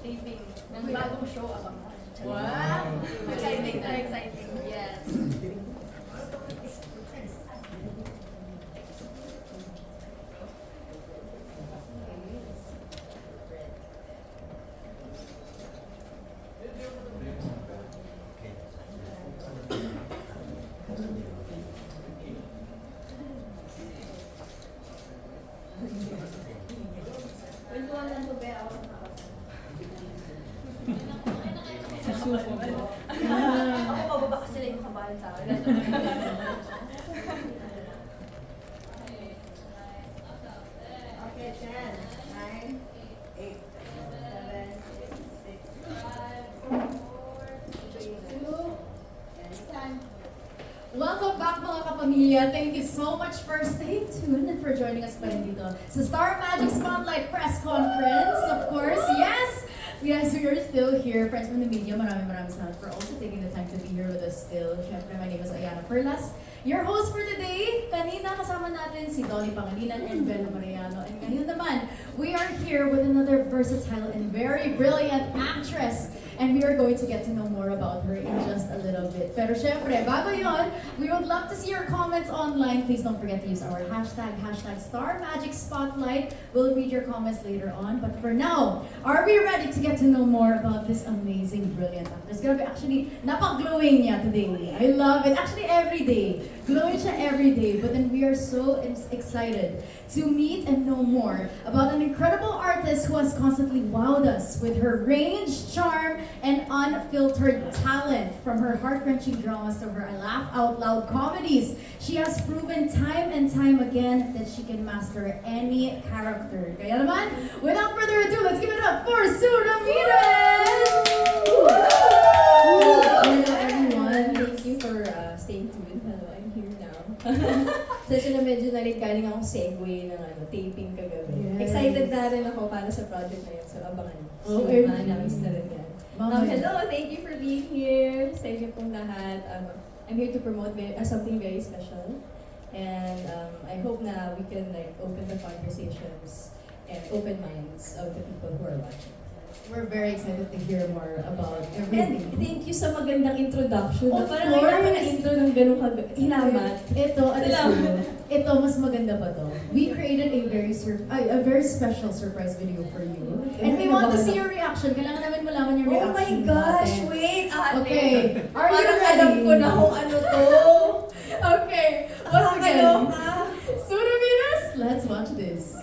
taping ng bagong show abangan. Wow! Exciting na exciting. Yes. Kwentuhan lang to, be. Ako mababa kasi lang yung kabahan sa akin. Okay, 10, 9, 8, 7, 6, 5, 4, 3, 2, and time. Welcome back mga kapamilya. Thank you so much for staying tuned and for joining us pa rin dito sa Star Magic Spotlight Press Conference. Of course, yes! Yes, we are still here. Friends from the media, maraming salamat for also taking the time to be here with us still. Siyempre, my name is Ayana Perlas, your host for today. Kanina kasama natin si Donnie Pangilinan and Bella Mariano. And ngayon naman, we are here with another versatile and very brilliant actress. And we are going to get to know more about her in just a little bit. Pero syempre, bago yun, we would love to see your comments online. Please don't forget to use our hashtag #StarMagicSpotlight. We'll read your comments later on. But for now, are we ready to get to know more about this amazing, brilliant actress? Grabe, actually, napaka-glowing niya today. I love it. Actually, every day. Glowing siya every day. But then we are so excited to meet and know more about an incredible artist who has constantly wowed us with her range, charm, and unfiltered talent. From her heart-wrenching dramas to her laugh-out-loud comedies, she has proven time and time again that she can master any character. Kaya naman, without further ado, let's give it up for Sue Ramirez! Hello everyone, thank you for staying tuned. Hello, I'm here now. Kasi na medyo galing akong segue ng taping kagabi. Yes. Excited na rin ako para sa project na yun, so abangan. Oh, Soon, ma-announce na rin yan. Mamaya. Hello, thank you for being here. Sa inyo pong lahat. I'm here to promote something very special. And I hope na we can open the conversations and open minds of the people who are watching. We're very excited to hear more about And everything. thank you sa magandang introduction. Of Parang course. ngayon na intro ng ganung hinamat. Ito, Salamat. ito, mas maganda pa to. We created a very special surprise video for you. And we want to see your reaction. Kailangan namin malaman your Oh my reaction. gosh, natin. wait, ate. Okay, are you Parang ready? alam ko na kung ano to. Okay, once again. Nakakaloka. Suravinas, let's watch this.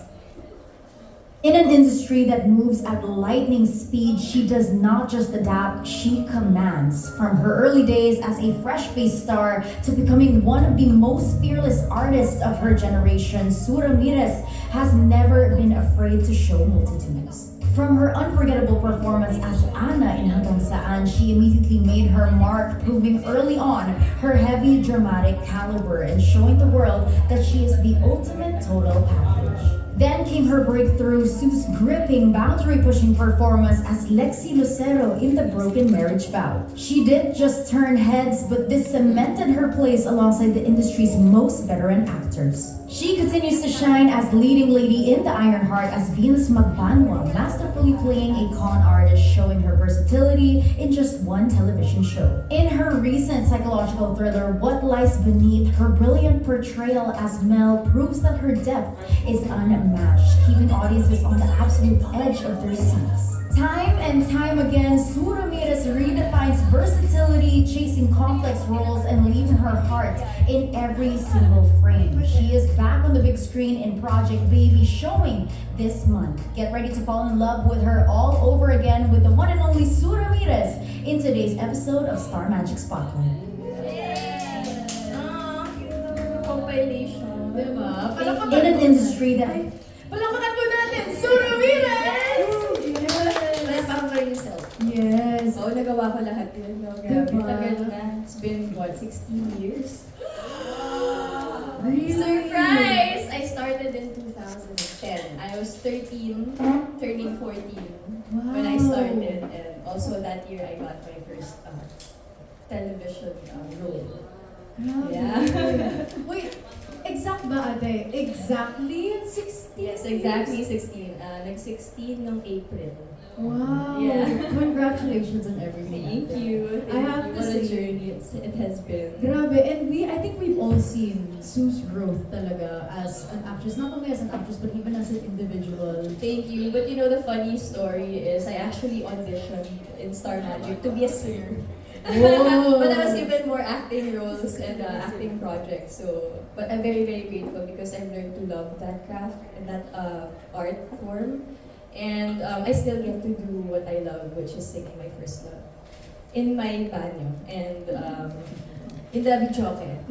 In an industry that moves at lightning speed, she does not just adapt, she commands. From her early days as a fresh-faced star to becoming one of the most fearless artists of her generation, Sue Ramirez has never been afraid to show multitudes. From her unforgettable performance as Anna in Hanggang Saan, she immediately made her mark, proving early on her heavy dramatic caliber and showing the world that she is the ultimate total package. Then came her breakthrough, Sue's gripping, boundary-pushing performance as Lexi Lucero in The Broken Marriage Vow. She didn't just turn heads, but this cemented her place alongside the industry's most veteran actors. She continues to shine as leading lady in The Iron Heart as Venus Magbanwa, masterfully playing a con artist, showing her versatility in just one television show. In her recent psychological thriller, What Lies Beneath, her brilliant portrayal as Mel proves that her depth is unmatched, keeping audiences on the absolute edge of their seats. Time and time again, Sue Ramirez redefines versatility, chasing complex roles and leaving her heart in every single frame. She is back on the big screen in Project Baby, showing this month. Get ready to fall in love with her all over again with the one and only Sue Ramirez in today's episode of Star Magic Spotlight. Compilation. Diba? In an industry that Palakpakan po natin, Sue Ramirez! Kaya parang by yourself. Yes. Oo, nagawa ko lahat yun. No? Grabe, Diba? tagal na. It's been, 16 years? Really? Surprise! I started in 2010. I was 13, turning 14 when I started. And also that year, I got my first television role. Yeah. Wait, exact ba ate? Exactly 16? Yes, exactly 16. Nag-16 ng April. Wow. Yeah. Congratulations on everything. Thank you. I have to What a say, journey it has been. grabe. And I think we've all seen Sue's growth talaga as an actress. Not only as an actress, but even as an individual. Thank you. But you know, the funny story is I actually auditioned in Star Magic to be a singer. Whoa. But I was given more acting roles and acting projects. So, but I'm very, very grateful because I've learned to love that craft and that art form. And I still get to do what I love, which is singing my first love. In my banyo and in the videoke.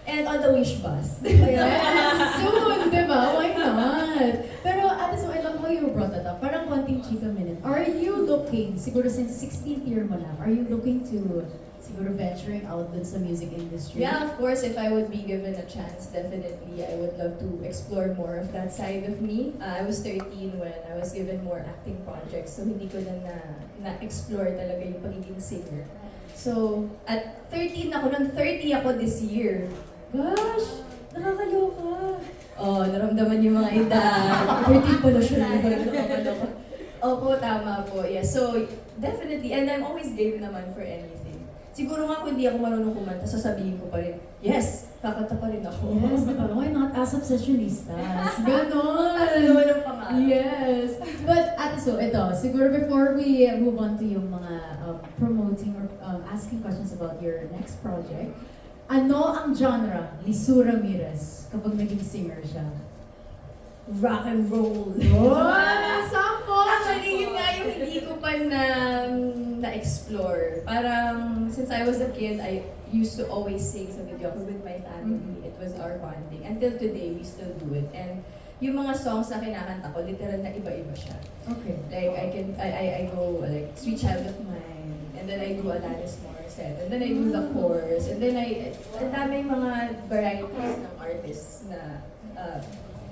And on the wish bus. Yes! Soon, di ba? Why not? Pero ate, so I love how you brought that up. Parang konting chika minute. Are you looking, siguro since 16th year mo na, are you looking to siguro venturing out dun sa music industry? Yeah, of course, if I would be given a chance, definitely I would love to explore more of that side of me. I was 13 when I was given more acting projects, so hindi ko na-explore talaga yung pagiging singer. So, at 13 ako, nung 30 ako this year. Gosh, nakakaloka. Oh, naramdaman yung mga edad. 13 pala siya, nakakaloka. Opo, tama po. Yeah, so definitely, and I'm always game naman for anything. Siguro nga kung hindi ako marunong kumanta, sasabihin ko pa rin, yes, kakanta pa rin ako. Yes, diba? Why not as obsessionistas? Ganon! Ano naman ang pangalan? Yes. But ate, so ito, siguro before we move on to yung mga promoting or asking questions about your next project, ano ang genre ni Sue Ramirez kapag naging singer siya? Rock and roll. Oh! Sample! Actually, yun nga yung hindi ko pa na-explore. Parang, since I was a kid, I used to always sing sa video with my family. It was our bonding. Until today, we still do it. And yung mga songs na kinakanta ko, literal na iba-iba siya. Okay. Like, I go, like, Sweet Child of Mine, and then I do Alanis Morissette, and then I do the chorus, and then ang daming mga varieties ng artists na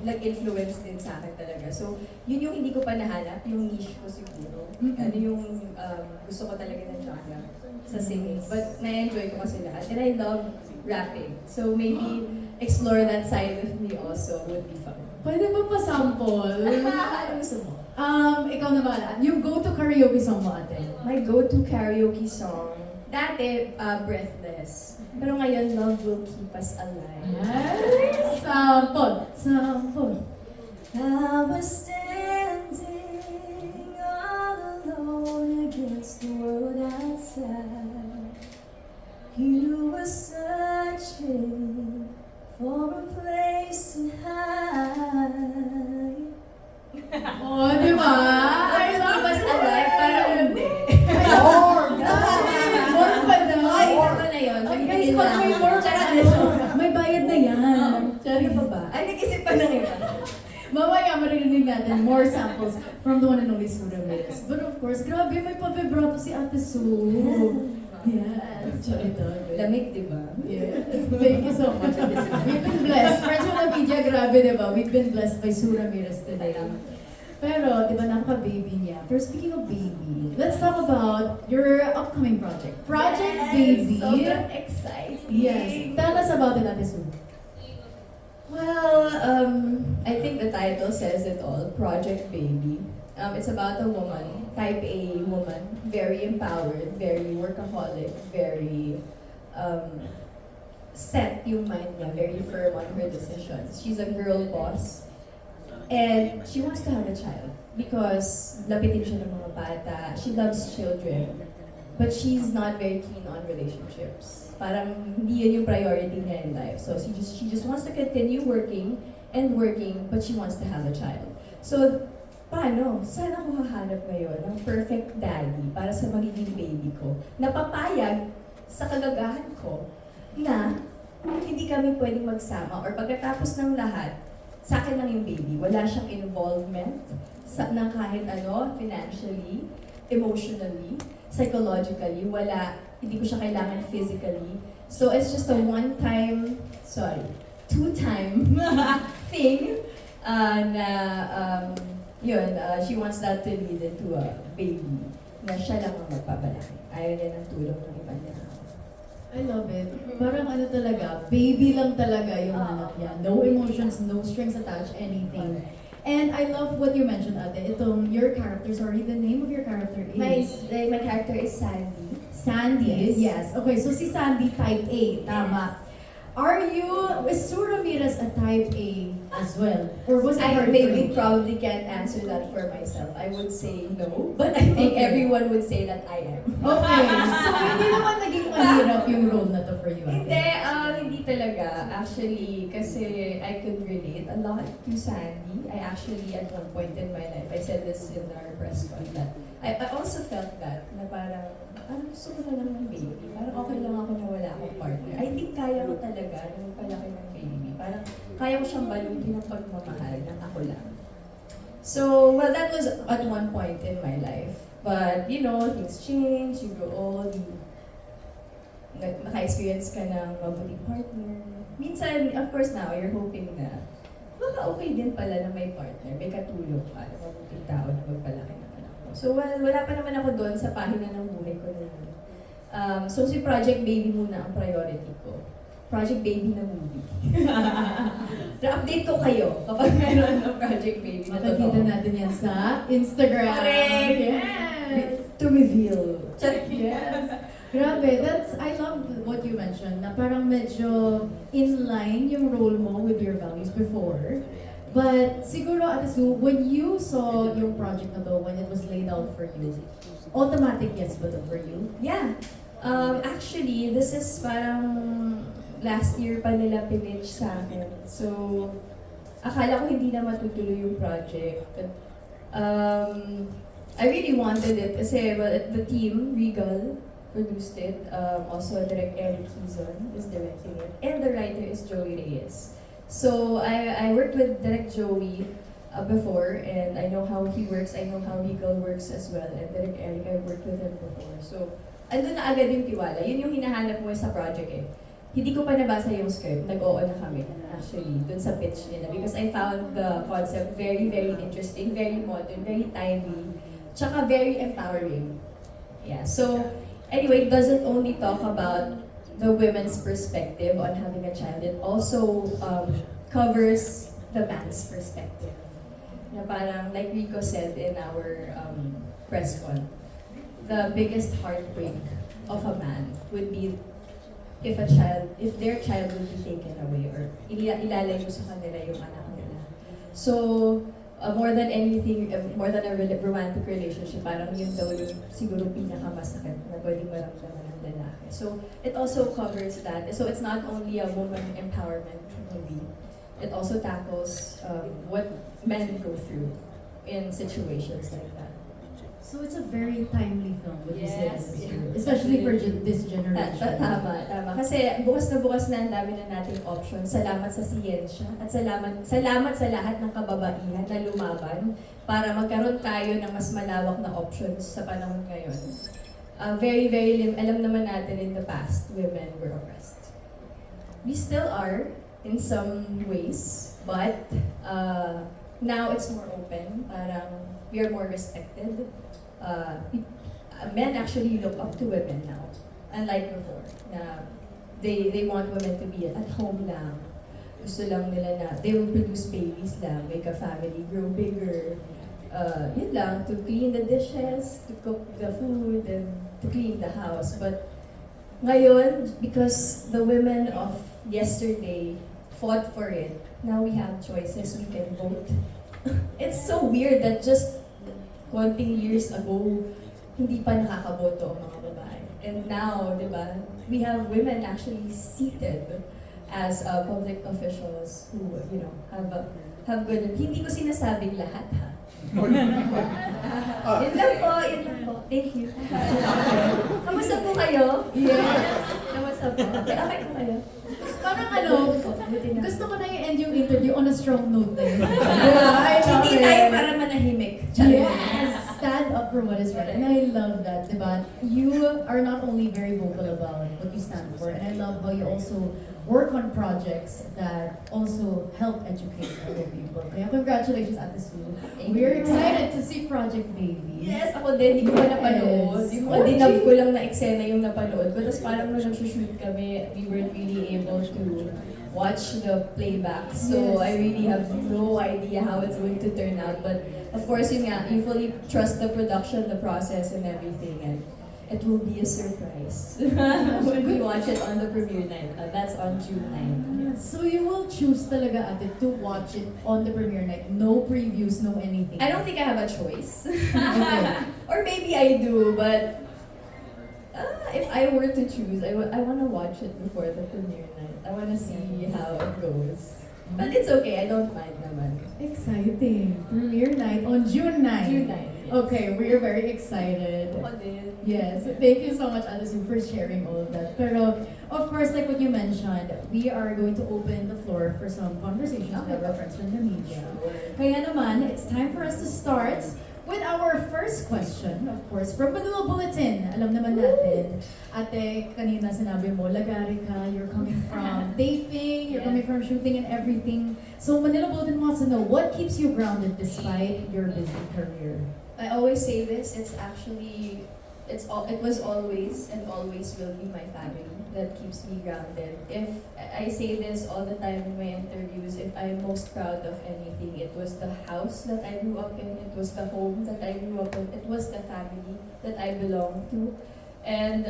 nag-influence din sa akin talaga. So, yun yung hindi ko pa nahanap, yung niche ko siguro. Ano yung gusto ko talaga ng genre sa singing. But na-enjoy ko kasi lahat. And I love rapping. So, maybe explore that side of me also would be fun. Pwede ba pa-sample? Ano gusto mo? Ikaw na ba? Yung go-to karaoke song mo, ate? My go-to karaoke song, dati, Breathless. Pero ngayon, Love Will Keep Us Alive. Yes! Sample! Sample! I was standing all alone against the world outside. You were searching for a place to hide. Oh, di ba? I love us alive, parang hindi. Lord! More pa na! Ay, tama na yun. Ay, Sabihin guys, na pag may ako. more pa Tsaka na, may bayad na yan. Sorry pa ba? Ay, nag-isip pa ng iba. Mamaya maririnig natin more samples from the one and only Sue Ramirez. But of course, grabe, may pa-vibrato si Ate Sue. Yes. Sorry, dog. Lamig, di ba? Yes. Thank you so much, Ate Sue. We've been blessed. Friends of the media, grabe, di ba? We've been blessed by Sue Ramirez today. Pero, di ba, napaka-baby niya. Pero speaking of baby, let's talk about your upcoming project. Project Baby. Sobrang exciting. Yes. Tell us about it, Ate Sue. Well, I think the title says it all, Project Baby. It's about a woman, type A woman, very empowered, very workaholic, very set yung mind niya, very firm on her decisions. She's a girl boss. And she wants to have a child because lapitin siya ng mga bata. She loves children. But she's not very keen on relationships. Parang hindi yun yung priority niya in life. So she just wants to continue working and working, but she wants to have a child. So, paano? Saan ako hahanap ngayon ng perfect daddy para sa magiging baby ko? Napapayag sa kagagahan ko na hindi kami pwedeng magsama or pagkatapos ng lahat, sa akin lang yung baby. Wala siyang involvement ng kahit ano, financially, emotionally, psychologically, wala, hindi ko siya kailangan physically. So it's just a two-time thing she wants that to lead into a baby na siya lang ang magpapalaki. Ayaw niya ng tulong ng iba niya. I love it. Parang ano talaga, baby lang talaga yung anak niya. No emotions, no strings attached, anything. And I love what you mentioned, Ate. Itong your character, sorry, the name of your character is? My character is Sandy. Sandy, yes. Okay, so si Sandy, type A, tama. Is Sue Ramirez a type A as well? Or was it I hard for maybe you? probably can't answer that for myself. I would say no, but I think Okay. everyone would say that I am. Okay, so hindi naman naging mahirap yung role na to for you, Hindi, Ate. hindi talaga. Actually, kasi I could relate a lot to Sandy. I actually, at one point in my life, I said this in our press con that I also felt that, na parang gusto ko na lang ng baby. Parang okay lang ako na wala akong partner. I think kaya ko talaga nung palaki ng baby. Parang kaya ko siyang balutin ng pagmamahal ng ako lang. So, well, that was at one point in my life. But, you know, things change, you grow old, naka-experience ka ng mabuting partner. Minsan, of course now, you're hoping na baka okay din pala na may partner, may katulong ka, na mabuting tao na magpalaki ng anak mo. So, well, wala pa naman ako doon sa pahina ng buhay ko na yun. So, si Project Baby muna ang priority ko. Project Baby na movie. Na-update ko kayo kapag meron ng Project Baby na Makikita totoo. natin yan sa Instagram. Correct. Yes! To reveal. Yes. Grabe, I love what you mentioned, na parang medyo in line yung role mo with your values before. But siguro, Ate Sue, when you saw yung project na to, when it was laid out for you, automatic yes ba to for you? Yeah. Actually, this is parang last year pa nila pinitch sa akin. So, akala ko hindi na matutuloy yung project. I really wanted it kasi the team, Regal, produced it. Also, Direct Eric Kizon is directing it. And the writer is Joey Reyes. So, I worked with Direct Joey before, and I know how he works. I know how Regal works as well. And Direct Eric, I worked with him before. So, andun na agad yung tiwala. Yun yung hinahanap mo sa project eh. Hindi ko pa nabasa yung script. Nag-oo na kami, actually, dun sa pitch nila. Because I found the concept very, very interesting, very modern, very timely, tsaka very empowering. Yeah, so, anyway, it doesn't only talk about the women's perspective on having a child. It also covers the man's perspective. Na parang, like Rico said in our press con, the biggest heartbreak of a man would be if their child would be taken away or ilalayo sa kanila yung anak nila. So, more than anything, more than a romantic relationship, parang yun daw yung siguro pinakamasakit na pwedeng maramdaman ng lalaki. So, it also covers that. So, it's not only a woman empowerment movie. It also tackles what men go through in situations like that. So it's a very timely film with this Yes. generation, especially for this generation. Tama. Kasi bukas na ang dami na nating options. Salamat sa siyensya at salamat sa lahat ng kababaihan na lumaban para magkaroon tayo ng mas malawak na options sa panahon ngayon. Alam naman natin in the past, women were oppressed. We still are in some ways, but now it's more open. Parang we are more respected. Men actually look up to women now, unlike before. Na they want women to be at home lang. Gusto lang nila na they will produce babies lang, make a family, grow bigger. Yun lang, to clean the dishes, to cook the food, and to clean the house. But ngayon, because the women of yesterday fought for it, now we have choices, we can vote. It's so weird that just konting years ago, hindi pa nakakaboto ang mga babae. And now, di ba, we have women actually seated as public officials who, you know, have good, hindi ko sinasabing lahat ha. Yun lang po. Thank you. Kamusta po kayo? Yes. Kamusta po? Okay po kayo? Parang gusto ko na i-end yung interview on a strong note din. Hindi tayo para manahimik. Yes! stand up for what is right. And I love that, diba? You are not only very vocal about what you stand for, and I love how you also work on projects that also help educate other people. Kaya congratulations, Ate Sue. We're excited to see Project Baby. Yes, ako din, hindi ko pa napanood. Yes. Yung mga dinab ko lang na eksena yung napanood ko. Tapos parang nung nag-shoot kami, we weren't really able to watch the playback. So Yes. I really have no idea how it's going to turn out. But of course, yun nga, you fully trust the production, the process, and everything. And it will be a surprise when we watch it on the premiere night. That's on June 9. So you will choose talaga, Ate, to watch it on the premiere night. No previews, no anything. I don't think I have a choice. Okay. Or maybe I do, but if I were to choose, I want to watch it before the premiere night. I want to see how it goes. But it's okay, I don't mind naman. Exciting. Premiere night on June 9. June 9. Yes. Okay, we are very excited. Ako din. Yes, thank you so much, Ate Sue, for sharing all of that. Pero, of course, like what you mentioned, we are going to open the floor for some conversations with our friends from the media. Kaya naman, it's time for us to start with our first question, of course, from Manila Bulletin. Alam naman natin, Ate, kanina sinabi mo, lagari ka, you're coming from taping, you're coming from shooting and everything. So Manila Bulletin wants to know, what keeps you grounded despite your busy career? I always say this, it was always and always will be my family that keeps me grounded. If I say this all the time in my interviews, if I'm most proud of anything, it was the house that I grew up in, it was the home that I grew up in, it was the family that I belong to. And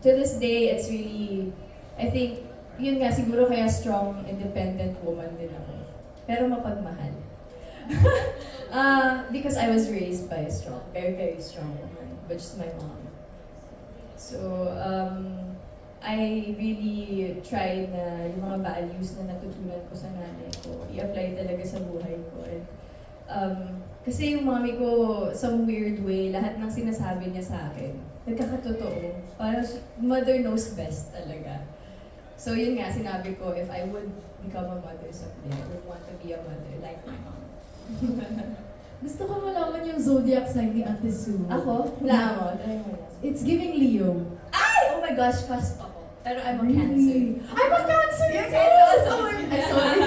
to this day, it's really, I think, yun nga, siguro kaya strong, independent woman din ako. Pero mapagmahal. Because I was raised by a strong, very, very strong woman, which is my mom. So, I really try na yung mga values na natutunan ko sa nanay ko, i-apply talaga sa buhay ko. And, kasi yung mami ko, some weird way, lahat ng sinasabi niya sa akin, nagkakatotoo. Parang mother knows best talaga. So yun nga, sinabi ko, if I would become a mother someday, I would want to be a mother like my mom. Gusto ko malaman yung zodiac sign ni Ate Sue. Ako? Wala mo. Try mo na. It's giving Leo. Ay! Oh my gosh, cusp ako. Pero I'm a Really? Cancer. I'm a Cancer! You're too! Cancer also. Oh my God, sorry.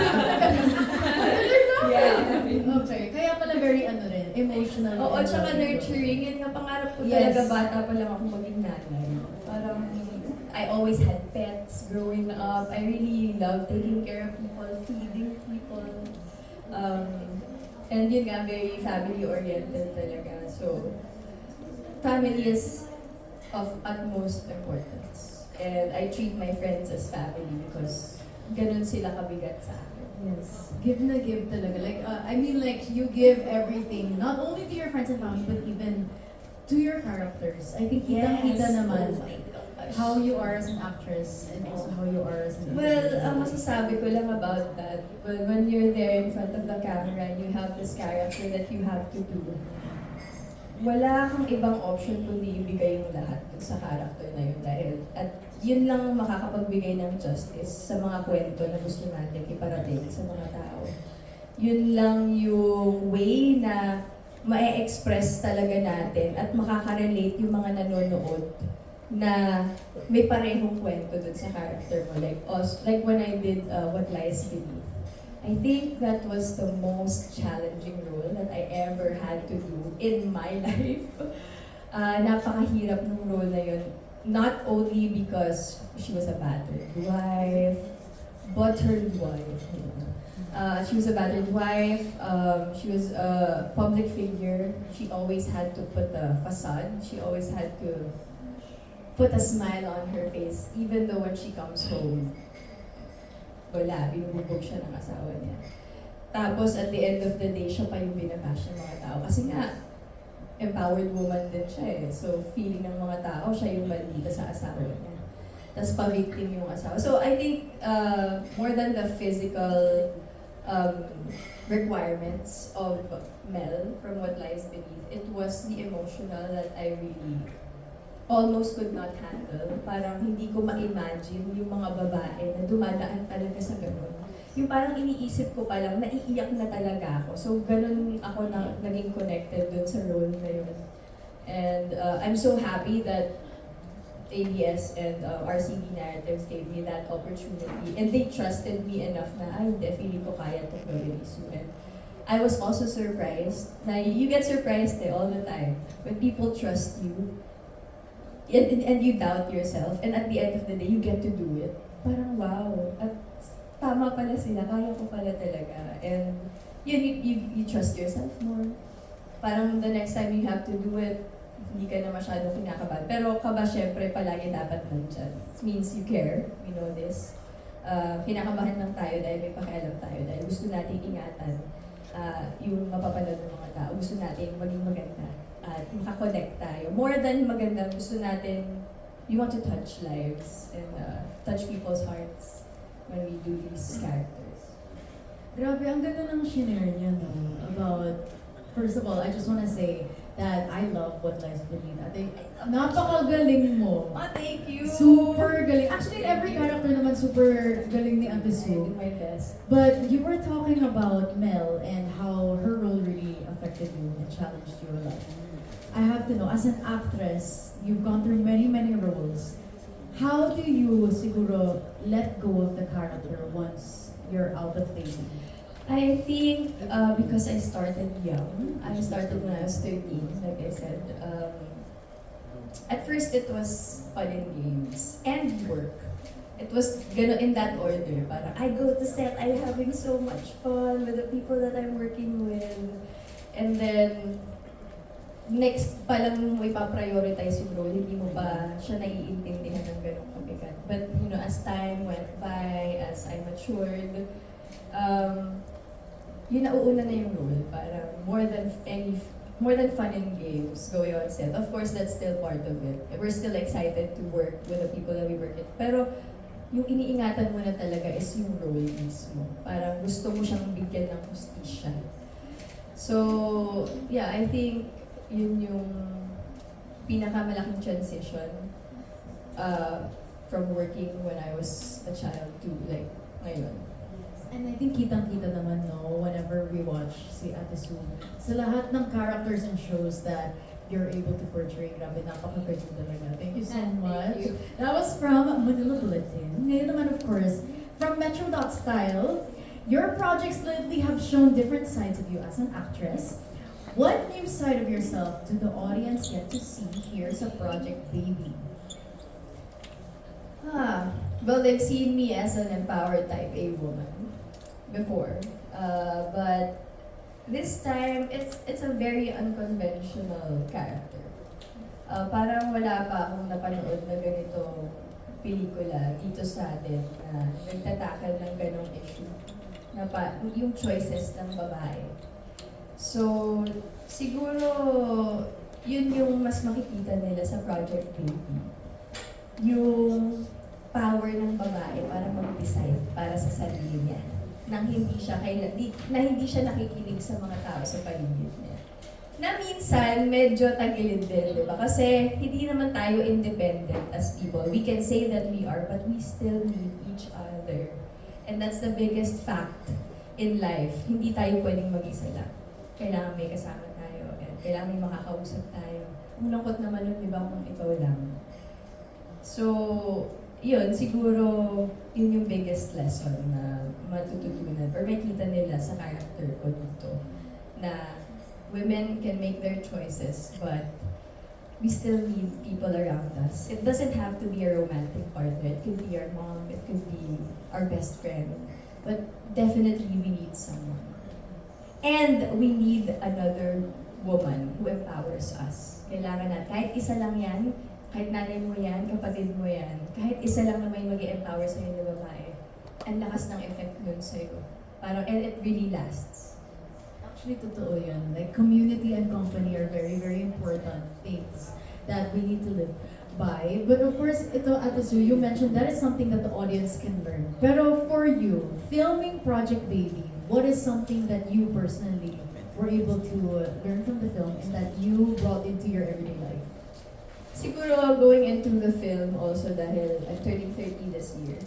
Yeah. Okay, kaya pala very ano rin, emotional. Oo, and tsaka loving. nurturing. Yan nga, pangarap ko Yes. talaga bata pa lang ako maging nanay. Parang, I always had pets growing up. I really love taking care of people, feeding people. And yun nga, very family-oriented talaga. So, family is of utmost importance. And I treat my friends as family because ganun sila kabigat sa akin. Yes, give na give talaga. Like, I mean like, you give everything, not only to your friends and family, but even to your characters. I think kitang-kita naman Oh my gosh. how you are as an actress and also how you are as an Well, individual. ang masasabi ko lang about that, when you're there in front of the camera and you have this character that you have to do, wala kang ibang option kundi ibigay yung lahat dun sa character na yun dahil at yun lang ang makakapagbigay ng justice sa mga kwento na gusto natin iparating sa mga tao. Yun lang yung way na ma-express talaga natin at makaka-relate yung mga nanonood na may parehong kwento dun sa character mo. Like us, like when I did What Lies Beneath. I think that was the most challenging role that I ever had to do in my life. Napakahirap ng role na yun. Not only because she was a battered wife, but her wife. She was a battered wife, she was a public figure. She always had to put a facade. She always had to put a smile on her face, even though when she comes home, wala, binububog siya ng asawa niya. Tapos at the end of the day, siya pa yung binabash ng mga tao. Kasi nga, empowered woman din siya eh. So, feeling ng mga tao, siya yung maldita sa asawa niya. Tapos pa-victim yung asawa. So, I think, more than the physical requirements of Mel from What Lies Beneath, it was the emotional that I really almost could not handle. Parang hindi ko ma-imagine yung mga babae na dumadaan talaga sa ganun. yung parang iniisip ko pa lang, naiiyak na talaga ako. So, ganun ako na naging connected dun sa role na yun. And I'm so happy that ABS and RCB Narratives gave me that opportunity. And they trusted me enough na, ay, hindi, feeling ko kaya to really soon. I was also surprised na you get surprised all the time when people trust you and you doubt yourself, and at the end of the day, you get to do it. Parang wow, at tama pala sila, kaya ko pala talaga. And you trust yourself more. Parang the next time you have to do it, hindi ka na masyadong kinakabahan. Pero kaba syempre palagi dapat nandyan. It means you care, we know this. Kinakabahan lang tayo dahil may pakialam tayo, dahil gusto natin ingatan yung mapapanood ng mga tao. Gusto natin maging maganda at makakonect tayo. More than maganda, gusto natin, we want to touch lives and touch people's hearts when we do these characters. Grabe, ang ganda ng shinare niya, no? About, first of all, I just wanna say that I love What Lies Beneath. I think, napakagaling mo. Thank you! Super galing. Actually, every character naman super galing ni Ate I Sue. do my best. But you were talking about Mel and how her role really affected you and challenged you a lot. I have to know, as an actress, you've gone through many, many roles. How do you siguro let go of the character once you're out of dating? I think because I started young, I started when I was 13, like I said. At first, it was fun and games and work. It was in that order. Parang I go to set, I'm having so much fun with the people that I'm working with. And then, next pa lang mo ipaprioritize yung role, hindi mo ba siya naiintindihan ng ganong kabigat. But, you know, as time went by, as I matured, yun nauuna na yung role. Parang more than fun and games going on set. Of course, that's still part of it. We're still excited to work with the people that we work with. Pero, yung iniingatan mo na talaga is yung role mismo. Parang gusto mo siyang bigyan ng hustisya. So, yeah, I think yun yung pinakamalaking transition from working when I was a child to like ngayon. And I think kitang-kita naman, no, whenever we watch si Ate Sue, sa lahat ng characters and shows that you're able to portray, grabe, napaka-galing talaga. Thank you so much. Thank you. That was from Manila Bulletin. Ngayon naman, of course, from Metro.style, your projects lately have shown different sides of you as an actress. What new side of yourself do the audience get to see here sa Project Baby? Well, they've seen me as an empowered type A woman before. But this time, it's a very unconventional character. Parang wala pa akong napanood na ganito pelikula dito sa atin na nagtatakal ng ganong issue. Yung choices ng babae. So, siguro, yun yung mas makikita nila sa Project Baby. Yung power ng babae para mag-decide para sa sarili niya. Na hindi siya nakikinig sa mga tao sa paligid niya. Na minsan, medyo tagilid din, di ba? Kasi hindi naman tayo independent as people. We can say that we are, but we still need each other. And that's the biggest fact in life. Hindi tayo pwedeng mag-isa lang. Kailangan may kasama tayo and kailangan may makakausap tayo. Ang lungkot naman nun, di ba, kung ikaw lang. So, yun, siguro, yun yung biggest lesson na matututunan or makita nila sa character ko dito. Na women can make their choices, but we still need people around us. It doesn't have to be a romantic partner. It could be our mom, it could be our best friend. But definitely we need someone. And we need another woman who empowers us. Kailangan na, kahit isa lang yan, kahit nanay mo yan, kapatid mo yan, kahit isa lang naman yung mag-empower sa'yo na babae, ang lakas ng effect nun sa'yo. Parang, and it really lasts. Actually, totoo yun. Like, community and company are very, very important things that we need to live by. But of course, ito, Ate Sue, you mentioned that is something that the audience can learn. Pero for you, filming Project Baby, what is something that you personally were able to learn from the film and that you brought into your everyday life? Siguro going into the film also dahil I'm turning 30 this year.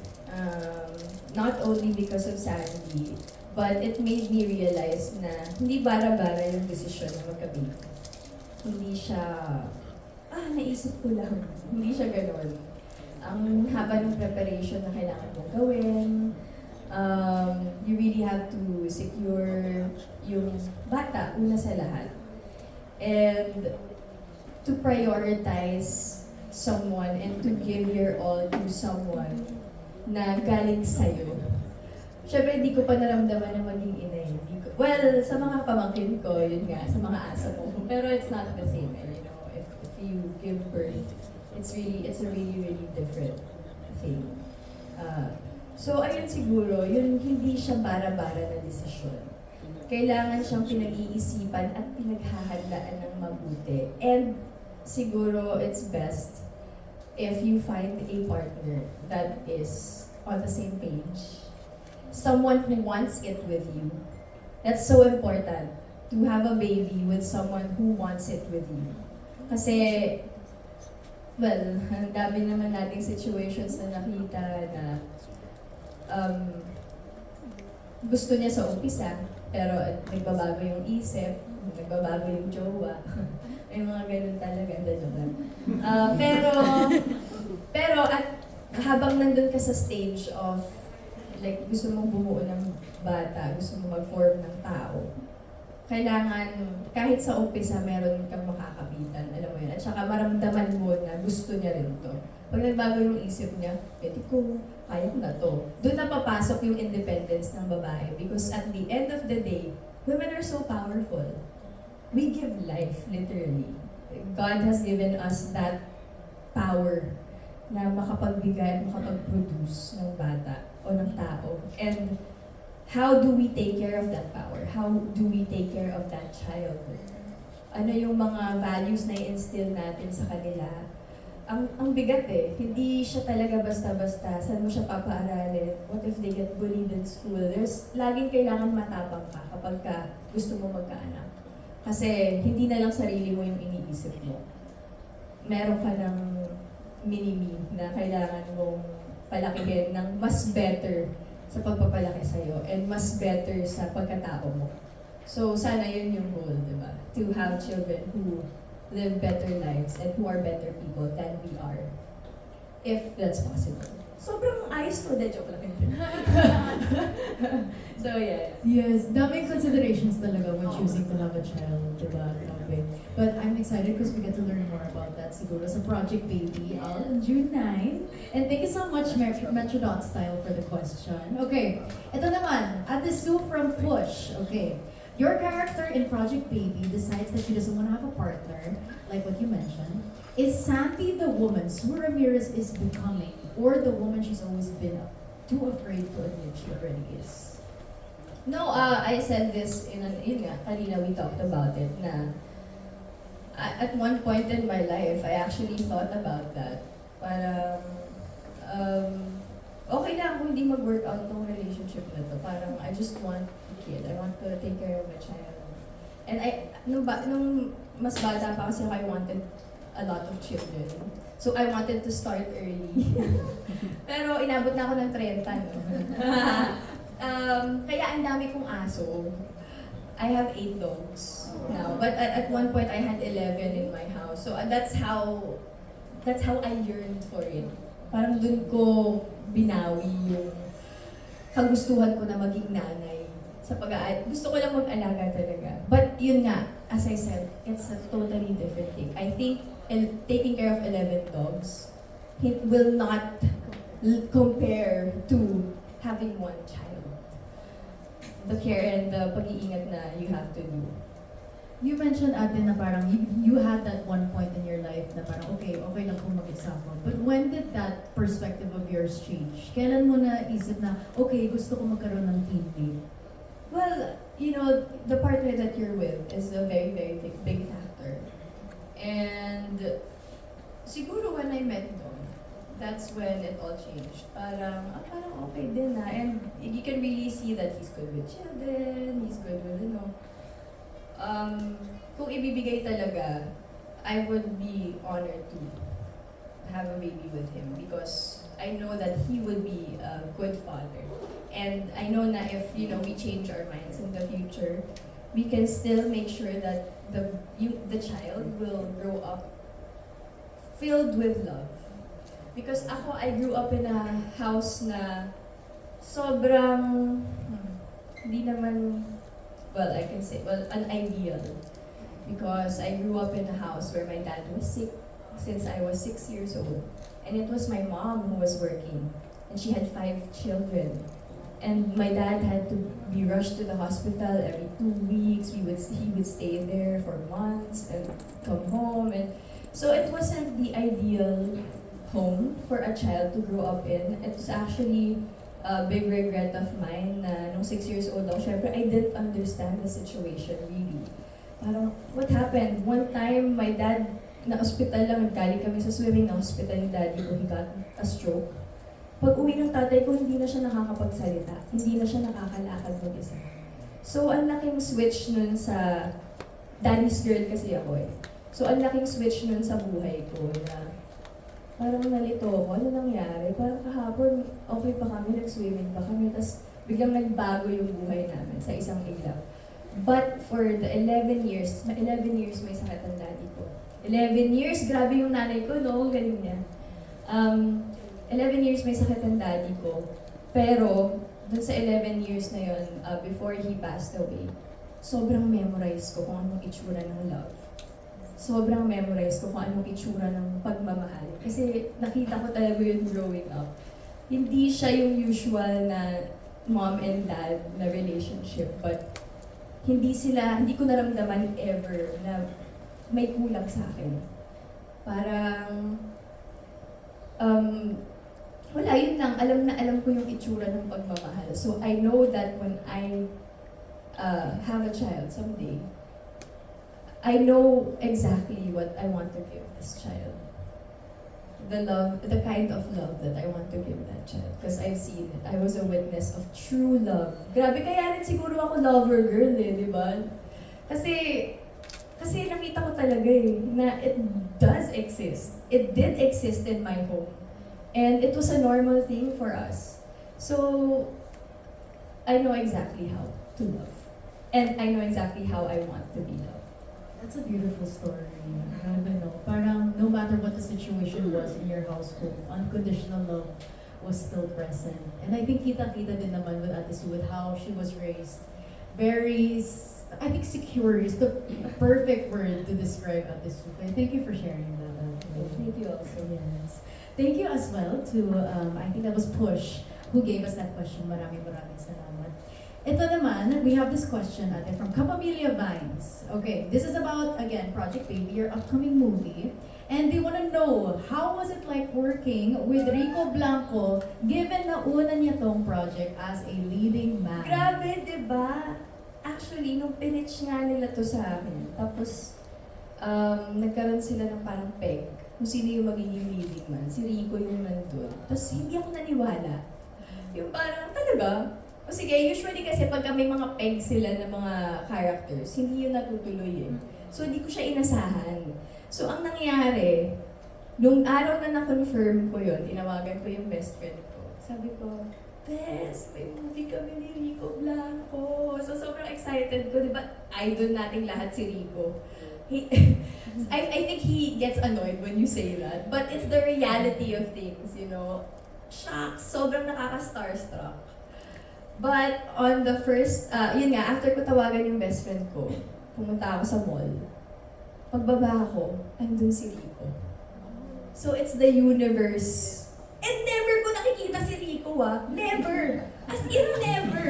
not only because of Sandy, but it made me realize na hindi bara-bara yung desisyon na magka-baby. Hindi siya, naisip ko lang. Hindi siya gano'n. Ang haba ng preparation na kailangan mong gawin. You really have to secure yung bata una sa lahat. And to prioritize someone and to give your all to someone na galing sa'yo. Siyempre, hindi ko pa naramdaman na maging ina. Well, sa mga pamangkin ko, yun nga, sa mga aso ko. Pero it's not the same, you know. If you give birth, it's a really different thing. So, ayun siguro, yun hindi siya bara-bara na desisyon. Kailangan siyang pinag-iisipan at pinaghahandaan ng mabuti. And siguro, it's best if you find a partner that is on the same page. Someone who wants it with you. That's so important, to have a baby with someone who wants it with you. Kasi, well, ang dami naman nating situations na nakita na gusto niya sa umpisa, pero nagbabago yung isip, nagbabago yung jowa. May mga ganun talaga, joke lang. Pero at habang nandun ka sa stage of like gusto mong bumuo ng bata, gusto mong mag-form ng tao, kailangan kahit sa umpisa meron kang makakapitan, alam mo yun, at saka maramdaman mo na gusto niya rin to. Pag nagbago yung isip niya, pwede ko, kaya ko na to. Doon na papasok yung independence ng babae because at the end of the day, women are so powerful. We give life, literally. God has given us that power na makapagbigay, makapag-produce ng bata o ng tao. And how do we take care of that power? How do we take care of that child? Ano yung mga values na i-instill natin sa kanila? Ang bigat eh. Hindi siya talaga basta-basta. Saan mo siya papaaralin? What if they get bullied in school? Laging kailangan matapang ka kapag gusto mo magkaanak. Kasi hindi na lang sarili mo yung iniisip mo. Meron ka ng mini-me na kailangan mong palakihin ng mas better sa pagpapalaki sa'yo and mas better sa pagkatao mo. So, sana yun yung goal, di ba? To have children who live better lives and who are better people than we are. If that's possible. Sobrang ayos ko, de joke lang. So, yeah. Yes, daming considerations talaga when choosing to have a child, diba? Grabe. But I'm excited because we get to learn more about that siguro sa Project Baby on June 9. And thank you so much, Metro Style, for the question. Okay, ito naman, Ate Sue from Push. Okay, your character in Project Baby decides that she doesn't want to have a partner, like what you mentioned. Is Sandy the woman Sue Ramirez is becoming, or the woman she's always been too afraid to admit she already is? No, I said this yun nga, kanina we talked about it, na at one point in my life, I actually thought about that. Parang, okay lang kung hindi mag-work out tong relationship na to. Parang, I just want a kid. I want to take care of my child. And nung mas bata pa kasi I wanted a lot of children. So, I wanted to start early. Pero, inabot na ako ng 30, no? Kaya ang dami kong aso. I have 8 dogs now. But at one point, I had 11 in my house. So, that's how I yearned for it. Parang dun ko binawi yung kagustuhan ko na maging nanay. Gusto ko lang mag-alaga talaga. But yun nga, as I said, it's a totally different thing. I think taking care of 11 dogs, it will not compare to having one child. The care and the pag-iingat na you have to do. You mentioned, Ate, na parang you had that one point in your life na parang okay lang kung mag-isa mo. But when did that perspective of yours change? Kailan mo na isip na, okay, gusto ko magkaroon ng teammate? Well, you know, the partner that you're with is a very big factor. And siguro when I met Don, that's when it all changed. Parang okay din na. And you can really see that he's good with children, he's good with, kung ibibigay talaga, I would be honored to have a baby with him because I know that he will be a good father. And I know na if, you know, we change our minds in the future, we can still make sure that the child will grow up filled with love. Because ako, I grew up in a house na sobrang, hindi naman, well, I can say, well, an ideal. Because I grew up in a house where my dad was sick since I was 6 years old. And it was my mom who was working. And she had 5 children. And my dad had to be rushed to the hospital every 2 weeks. He would stay there for months and come home. And so it wasn't the ideal home for a child to grow up in. It was actually a big regret of mine na nung 6 years old ako, syempre, I didn't understand the situation really. Parang, what happened? One time, my dad, na-hospital lang, galing kami sa swimming, na-hospital yung daddy ko, he got a stroke. Pag uwi ng tatay ko, hindi na siya nakakapagsalita. Hindi na siya nakakalakad mag-isa. So, ang laking switch nun sa, daddy's girl kasi ako eh. So, ang laking switch nun sa buhay ko na, parang nalito ako, ano nangyari? Parang kahapon, okay pa kami, nag-swimming pa kami, tapos biglang nagbago yung buhay namin sa isang iglap. But for the 11 years may sakit ang daddy ko. 11 years, grabe yung nanay ko, no? Galing niya. 11 years may sakit ang daddy ko. Pero, dun sa 11 years na yun, before he passed away, sobrang memorize ko kung anong itsura ng love. Sobrang memorize ko kung anong itsura ng pagmamahal. Kasi nakita ko talaga yun growing up. Hindi siya yung usual na mom and dad na relationship, but hindi ko naramdaman ever na may kulang sa akin. Parang, wala, yun lang. Alam ko yung itsura ng pagmamahal. So I know that when I have a child someday, I know exactly what I want to give this child. The kind of love that I want to give that child. Because I've seen it. I was a witness of true love. Grabe, kaya rin siguro ako lover girl eh, di ba? Kasi nakita ko talaga eh, na it does exist. It did exist in my home. And it was a normal thing for us. So, I know exactly how to love. And I know exactly how I want to be loved. That's a beautiful story. Grabe, no? Parang no matter what the situation was in your household, unconditional love was still present. And I think kita-kita din naman with Ate Sue with how she was raised. Very, I think secure is the perfect word to describe Ate Sue. Thank you for sharing that. Thank you also. Yes. Thank you as well to, I think that was Push, who gave us that question. Maraming salamat. Ito naman, we have this question ate from Kapamilya Vines. Okay, this is about, again, Project Baby, your upcoming movie. And they want to know, how was it like working with Rico Blanco given na una niya tong project as a leading man? Grabe, di ba? Actually, nung pinitch nga nila to sa amin, tapos nagkaroon sila ng parang peg kung sino yung magiging leading man. Si Rico yung nandun. Tapos hindi ako naniwala. Yung parang, talaga? O sige, usually kasi pagka may mga peg sila ng mga characters, hindi yun natutuloy eh. So hindi ko siya inasahan. So ang nangyari, nung araw na na-confirm ko yun, tinawagan ko yung best friend ko. Sabi ko, Bes, may movie kami ni Rico Blanco. So sobrang excited ko, di ba? Idol nating lahat si Rico. I think he gets annoyed when you say that. But it's the reality of things, you know. Shucks, sobrang nakaka-starstruck. But on the first, yun nga, after ko tawagan yung best friend ko, pumunta ako sa mall. Pagbaba ko, andun si Rico. So it's the universe. And never ko nakikita si Rico Never! As in never!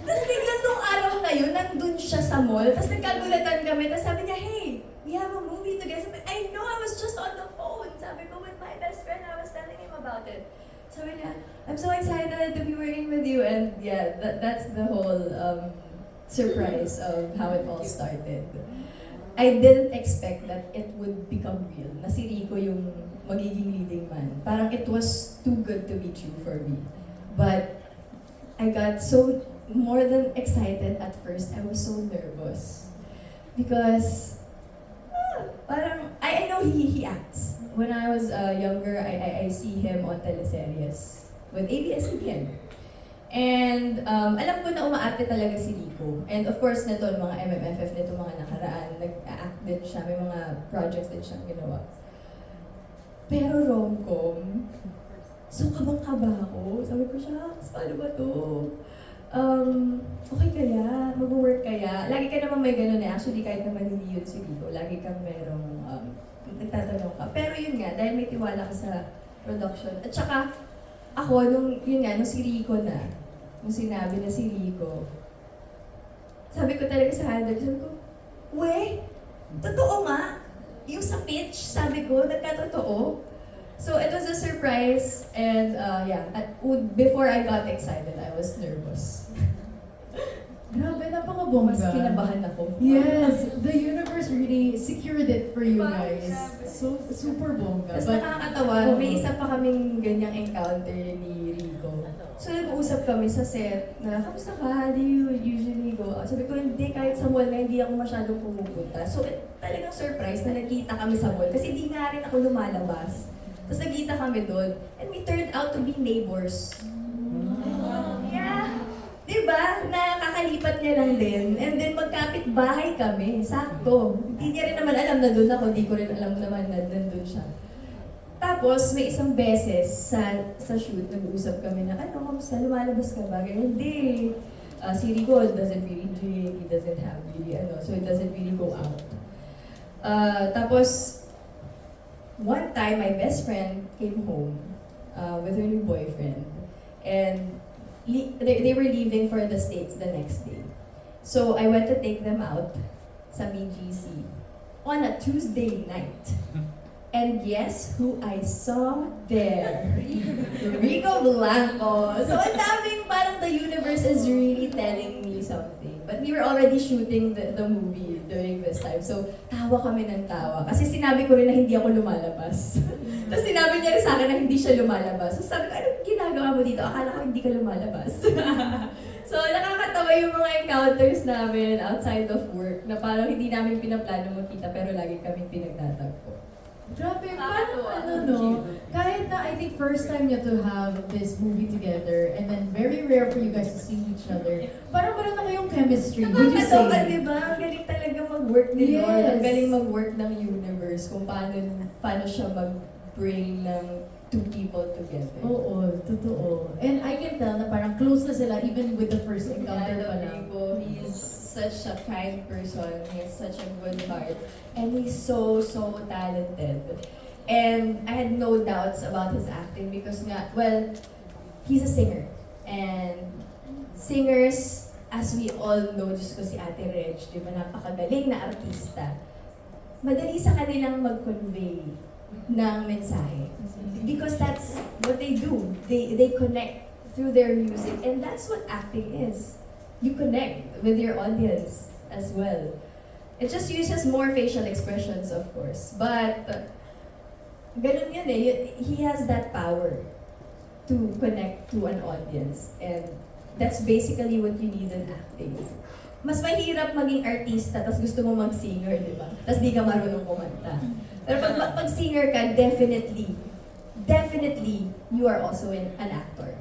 Tapos biglang nung araw na yun, nandun siya sa mall, tapos nagkagulatan kami, tapos sabi niya, hey, we have a movie together. I know, I was just on the phone. Sabi ko with my best friend, I was telling him about it. Sabi niya, I'm so excited to be working with you. And yeah, that's the whole surprise of how it all started. I didn't expect that it would become real, na si Rico yung magiging leading man. Parang it was too good to be true for me. But I got so more than excited at first. I was so nervous. Because parang, I know he acts. when I was younger, I see him on teleseries with ABS-CBN. And alam ko na umaarte talaga si Rico. And of course, nito mga MMFF nito mga nakaraan, nag-act din siya, may mga projects din siyang ginawa. Pero rom-com, so kabang-kaba ako. Sabi ko siya, paano ba to? Okay kaya? Mag-work kaya? Lagi ka naman may ganun eh. Actually, kahit naman hindi yun si Rico, lagi kang merong nagtatanong ka. Pero yun nga, dahil may tiwala ka sa production. At saka, ako, nung si Rico na, nung sinabi na si Rico, sabi ko talaga sa handler, sabi ko, we, totoo nga. Yung sa pitch, sabi ko, nagkatotoo. So it was a surprise, and before I got excited, I was nervous. Grabe, napakabongga. Mas kinabahan ako. Yes, the universe really secured it for you Wow, guys. grabe. So, super bongga. Tapos But, nakakatawa, may isa pa kaming ganyang encounter ni Rico. So nag-uusap kami sa set na, kamusta ka? Do you usually go out? Sabi ko, hindi, kahit sa mall na hindi ako masyadong pumupunta. So talagang surprise na nagkita kami sa mall kasi hindi nga rin ako lumalabas. Tapos nagkita kami doon and we turned out to be neighbors. Yeah. Diba? Nakakalipat niya lang din. And then magkapit bahay kami. Sakto. Hindi niya rin naman alam na doon ako. Hindi ko rin alam naman na nandun siya. Tapos, may isang beses sa shoot, nag-uusap kami na, ano, kamusta? Lumalabas ka ba? Ganyan, hindi. Si Rico doesn't really drink. He doesn't have really, so he doesn't really go out. Tapos, one time, my best friend came home with her new boyfriend. And they were leaving for the States the next day. So I went to take them out sa BGC on a Tuesday night. And guess who I saw there? Rico Blanco. So ang daming parang the universe is really telling me something. But we were already shooting the movie during this time. So tawa kami ng tawa. Kasi sinabi ko rin na hindi ako lumalabas. Tapos sinabi niya rin sa akin na hindi siya lumalabas. So sabi ko, ano ginagawa mo dito? Akala ko hindi ka lumalabas. So nakakatawa yung mga encounters namin outside of work na parang hindi namin pinaplano magkita pero lagi kaming pinagtatagpo. grabe, parang kahit na I think first time niya to have this movie together and then very rare for you guys to see each other, parang meron na kayong chemistry, would you Nakakatawa, say? di ba? Ang galing talaga mag-work ni Lord. Yes. Ang galing mag-work ng universe kung paano siya mag-bring ng two people together. Oo, totoo. And I can tell na parang close na sila even with the first encounter pa lang. Rico, he's such a kind person. He has such a good heart. And he's so talented. And I had no doubts about his acting because he's a singer. And singers, as we all know, just ko si Ate Reg, di ba, napakagaling na artista. Madali sa kanilang mag-convey ng mensahe. Because that's what they do. They connect through their music. And that's what acting is. You connect with your audience as well. It just uses more facial expressions, of course. But, ganun yun eh. He has that power to connect to an audience. And that's basically what you need in acting. Mas mahirap maging artista, tapos gusto mo mag-singer, di ba? Tapos di ka marunong kumanta. Pero pag singer ka, definitely, you are also an actor.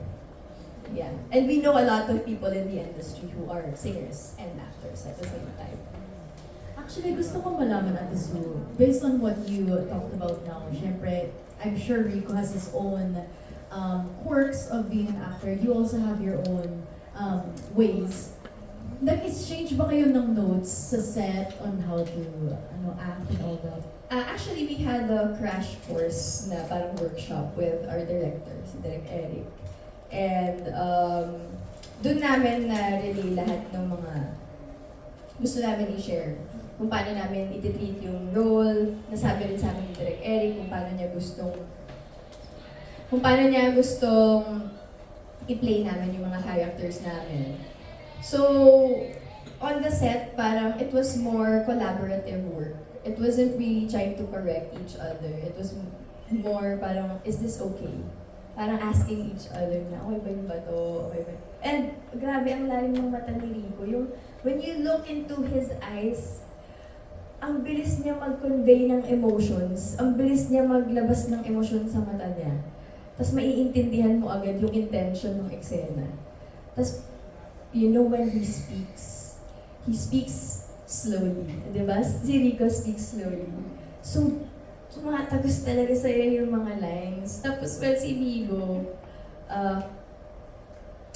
Yeah. And we know a lot of people in the industry who are singers and actors at the same time. Actually, gusto ko malaman, Ate Sue, based on what you talked about now, syempre, I'm sure Rico has his own quirks of being an actor. You also have your own ways. Nag-exchange ba kayo ng notes sa set on how to act and all that? Actually, we had a crash course na parang workshop with our director, si Direk Eric. And doon namin na-relay lahat ng mga gusto namin i-share. Kung paano namin i-treat yung role. Nasabi rin sa amin ni Direk Eric kung paano niya gustong i-play namin yung mga characters namin. So, on the set, parang it was more collaborative work. It wasn't really trying to correct each other. It was more parang, is this okay? Parang asking each other na, okay ba yun ba to? Okay ba? And grabe, ang lalim ng mata ni Rico. Yung, when you look into his eyes, ang bilis niya mag-convey ng emotions, ang bilis niya maglabas ng emosyon sa mata niya. Tapos maiintindihan mo agad yung intention ng eksena. Tapos, you know when he speaks slowly. Diba? Si Rico speaks slowly. So, tumatagos talaga sa'yo yung mga lines. Tapos, well, si Vigo,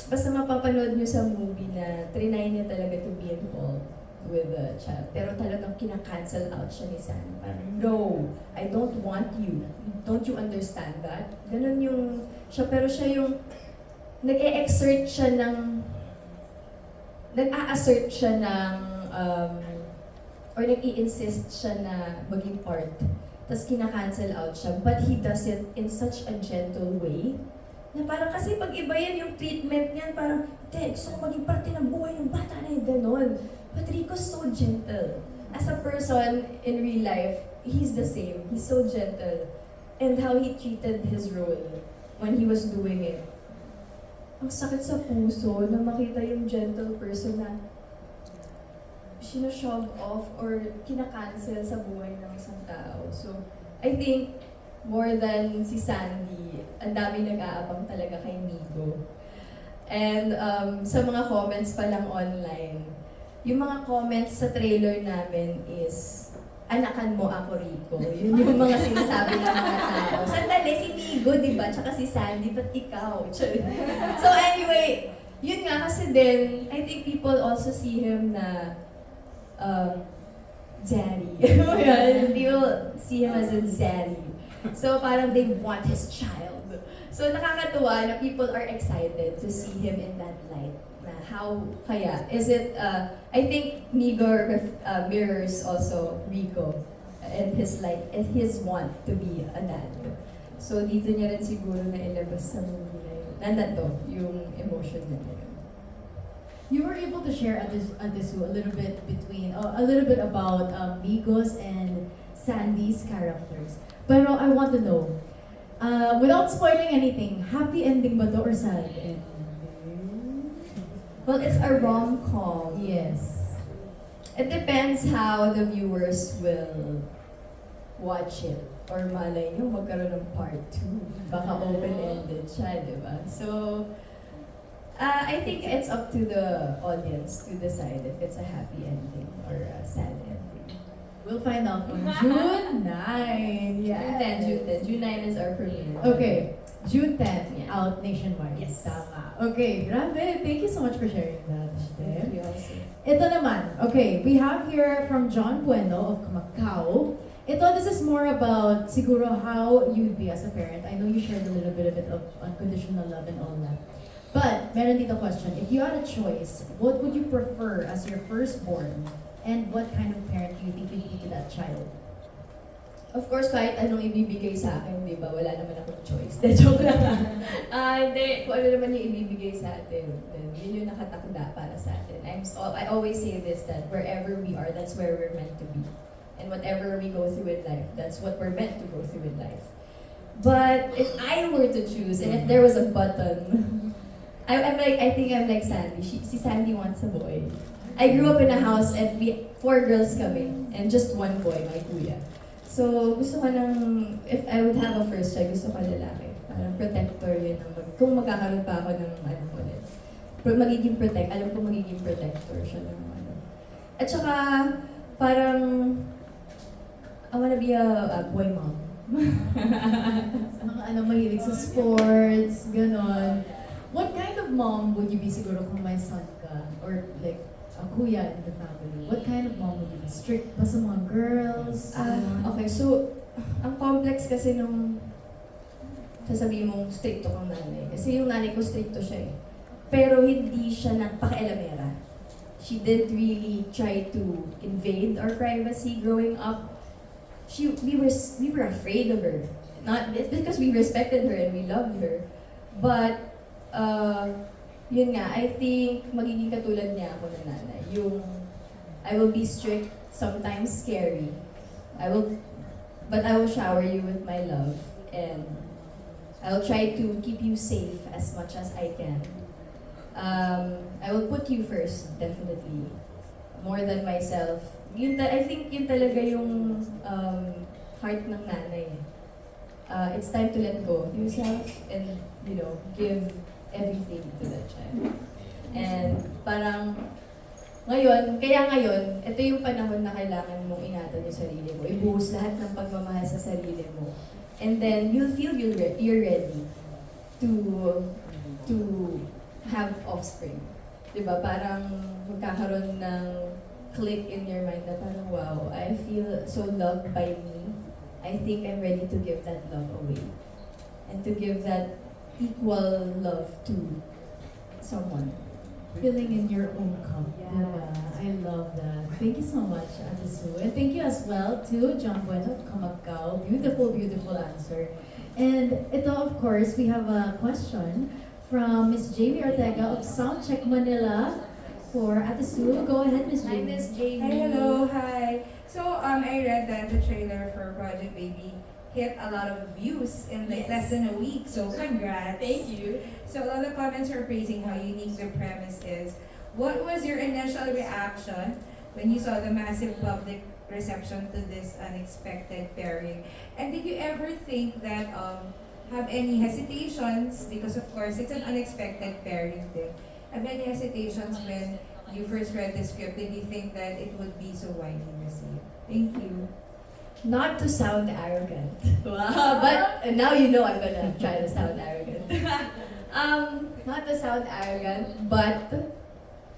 basta mapapanood nyo sa movie na trinay niya talaga to be involved with the child. Pero talagang kinakancel out siya ni Sam. Parang, no, I don't want you. Don't you understand that? Ganun yung siya. Pero siya yung nag-e-exert siya ng nag-a-assert siya ng or nag-i-insist siya na maging part. Tapos kinakancel out siya. But he does it in such a gentle way na parang kasi pag iba yan yung treatment niyan, parang, gusto ko maging parte ng buhay ng bata na yung ganon. But Rico's so gentle. As a person in real life, he's the same. He's so gentle. And how he treated his role when he was doing it. Ang sakit sa puso na makita yung gentle person na shove off or kinakancel sa buhay ng isang tao. So, I think, more than si Sandy, ang dami nag-aabang talaga kay Migo. And sa mga comments pa lang online, yung mga comments sa trailer namin is, anakan mo ako, Rico. Yun yung mga sinasabi ng mga tao. Sandali, si Migo, di ba? Tsaka si Sandy, ba't ikaw? So anyway, yun nga kasi din, I think people also see him na daddy. People see him as a daddy. So parang they want his child. So nakakatuwa na people are excited to see him in that light. Na how kaya? Is it, I think Migo mirrors also Rico and his want to be a dad. So dito niya rin siguro na ilabas sa movie na yun. Nandito yung emotion niya. You were able to share at this a little bit about Migos and Sandy's characters. Pero I want to know, without spoiling anything, happy ending ba to or sad ending? Well, it's a rom-com. Yes. It depends how the viewers will watch it. Or malay nyo, magkaroon ng part 2. Baka open-ended siya, di ba? So, I think it's up to the audience to decide if it's a happy ending or a sad ending. We'll find out on June 9. Yes. June 9 is our premiere. Okay. June 10, Yeah. out nationwide. Yes. Tama. Okay, grabe. Thank you so much for sharing that. Thank you also. Ito naman. Okay, we have here from John Bueno of Macau. This is more about siguro how you would be as a parent. I know you shared a little bit of it of unconditional love and all that. But, meron dito question. If you had a choice, what would you prefer as your firstborn? And what kind of parent do you think you'd be to that child? Of course, kahit anong ibibigay sa akin, di ba, wala naman akong choice. De, joke lang. Hindi, kung ano naman yung ibibigay sa atin, then yun yung nakatakda para sa atin. I always say this, that wherever we are, that's where we're meant to be. And whatever we go through in life, that's what we're meant to go through in life. But if I were to choose, and if there was a button, I think I'm like Sandy. Si Sandy wants a boy. I grew up in a house and 4 girls kami, and just 1 boy, my kuya. So, gusto ko if I would have a first child, gusto ko lalaki. Parang protector yun. Kung magkakaroon pa ako ng ulit. Magiging alam ko magiging protector siya ng At saka, parang, I wanna be a boy mom. Sa mga mahilig sa sports, ganon. What kind of mom would you be siguro kung may son ka? Or like, a kuya in the family? What kind of mom would you be? Strict ba sa mga girls? Okay, so, ang complex kasi nung sasabihin mong stricto kang nanay. Kasi yung nanay ko stricto siya eh. Pero hindi siya nagpakialamera. She didn't really try to invade our privacy growing up. We were afraid of her. It's because we respected her and we loved her. But, yun nga, I think magiging katulad niya ako ng nanay. I will be strict, sometimes scary. But I will shower you with my love. And I will try to keep you safe as much as I can. I will put you first, definitely. More than myself, I think yun talaga yung heart ng nanay. It's time to let go of yourself and, you know, give everything to that child. And parang kaya ngayon, ito yung panahon na kailangan mong ingatan yung sarili mo. Ibuhos lahat ng pagmamahal sa sarili mo. And then, you'll feel you're ready to have offspring. Diba? Parang magkakaroon ng click in your mind na parang, wow, I feel so loved by me. I think I'm ready to give that love away. And to give that equal love to someone. Filling in your own cup. Yeah. I love that. Thank you so much, Ate Sue. And thank you as well to John Bueno of Kamagkao. Beautiful, beautiful answer. And ito, of course, we have a question from Miss Jamie Ortega of Soundcheck Manila for Ate Sue. Go ahead, Miss Hi, Jamie. Miss Jamie. Hi, hello, hi. So, I read that the trailer for Project Baby hit a lot of views in like less than a week. So, congrats. Thank you. So, a lot of comments are praising how unique the premise is. What was your initial reaction when you saw the massive public reception to this unexpected pairing? And did you ever think that have any hesitations, because of course it's an unexpected pairing thing, have any hesitations when you first read the script? Did you think that it would be so widely received? Thank you. Not to sound arrogant. Wow. But now you know I'm gonna try to sound arrogant. Not to sound arrogant, but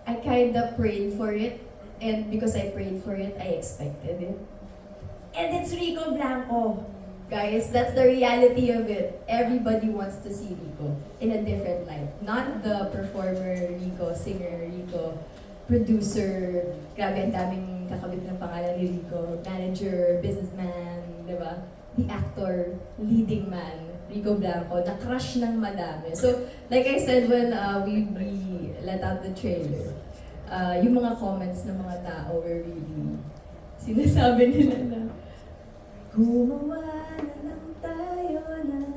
I kind of prayed for it. And because I prayed for it, I expected it. And it's Rico Blanco. Guys, that's the reality of it. Everybody wants to see Rico in a different light. Not the performer Rico, singer Rico, producer, grabe ang daming kakabit ng pangalan ni Rico, manager, businessman, di ba? The actor, leading man, Rico Blanco, na crush ng madami. So, like I said when we let out the trailer, yung mga comments ng mga tao were really, sinasabi nila na, gumawa na lang tayo ng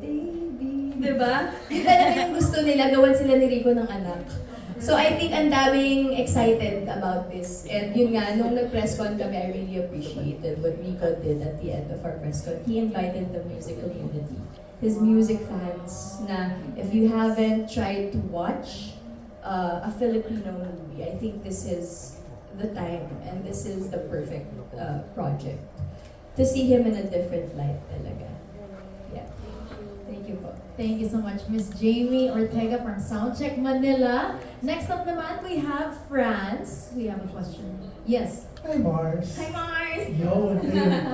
baby. Diba? Yun talaga yung gusto nila, gawan sila ni Rico ng anak. So I think ang daming excited about this. And yun nga, nung nag-press con kami, I really appreciated what Rico did at the end of our press con. He invited the music community, his music fans, na if you haven't tried to watch a Filipino movie, I think this is the time and this is the perfect project to see him in a different light talaga. Yeah. Thank you po. Thank you so much, Miss Jamie Ortega from Soundcheck Manila. Next up naman, we have France. We have a question. Yes. Hi, Mars. Hi, Mars! Yo,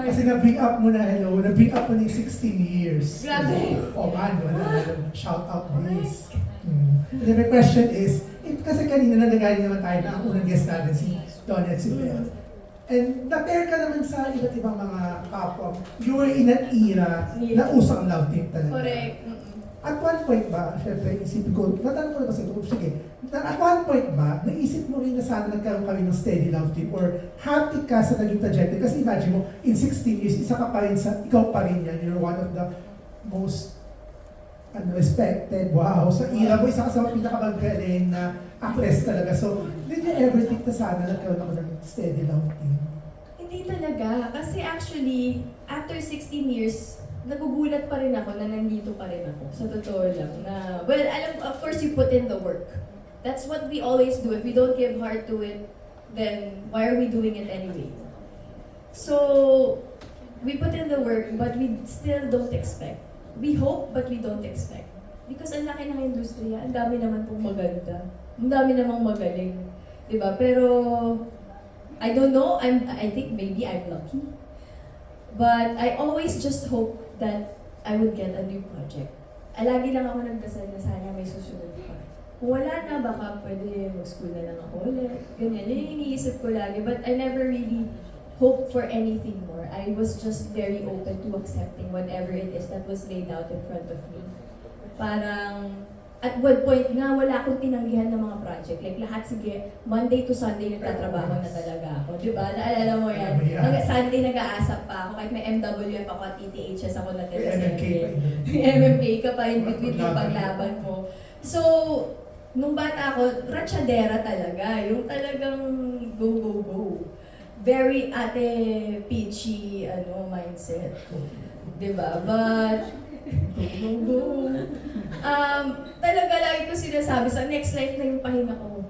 kasi na-bring up mo na, hello, na-bring up mo na yung 16 years. Grabe. Oh man, shout out this. And then my question is, kasi kanina nagagaling naman tayo na ang unang guest natin, si Donnie at si Belle. And na-pair ka naman sa iba't ibang mga kapwa. You were in an era na usang love team talaga. Correct. At one point ba, syempre isipin ko, natanong ko na ba sa ito, sige, at one point ba, naisip mo rin na sana nagkaroon kami ng steady love team or happy ka sa naging trajectory? Kasi imagine mo, in 16 years, isa ka pa rin sa, ikaw pa rin yan, you're one of the most respected, wow, sa era mo, isa ka sa mga pinakamagaling na actress talaga. So, did you ever think na sana nagkaroon ako ng steady love team? Hindi talaga. Kasi actually, after 16 years, nagugulat pa rin ako na nandito pa rin ako. Sa totoo lang. Na, well, of course, you put in the work. That's what we always do. If we don't give heart to it, then why are we doing it anyway? So, we put in the work, but we still don't expect. We hope, but we don't expect. Because ang laki ng industriya, ang dami naman pong maganda. Ang dami namang magaling. Diba? Pero, I don't know, I think maybe I'm lucky. But I always just hope that I would get a new project. Lagi lang ako nagdasal na sana may susunod pa. Kung wala na, baka pwede mag-school na lang ako ulit. Ganyan, yun yung iniisip ko lagi. But I never really hoped for anything more. I was just very open to accepting whatever it is that was laid out in front of me. Parang, at one point nga, wala akong tinanggihan ng mga project. Like lahat, sige, Monday to Sunday nagtatrabaho na talaga ako. Di ba? Naalala mo yan? Hanggang Sunday nag-aasap pa ako. Kahit may MWF ako at ETHS ako natira sa MMK pa MMK ka pa in between yung paglaban mo. So, nung bata ako, ratsyadera talaga. Yung talagang go, go, go. Very ate peachy mindset. Diba? But, go, go, go. Talaga lagi ko sinasabi, sa next life na yung pahinga ko.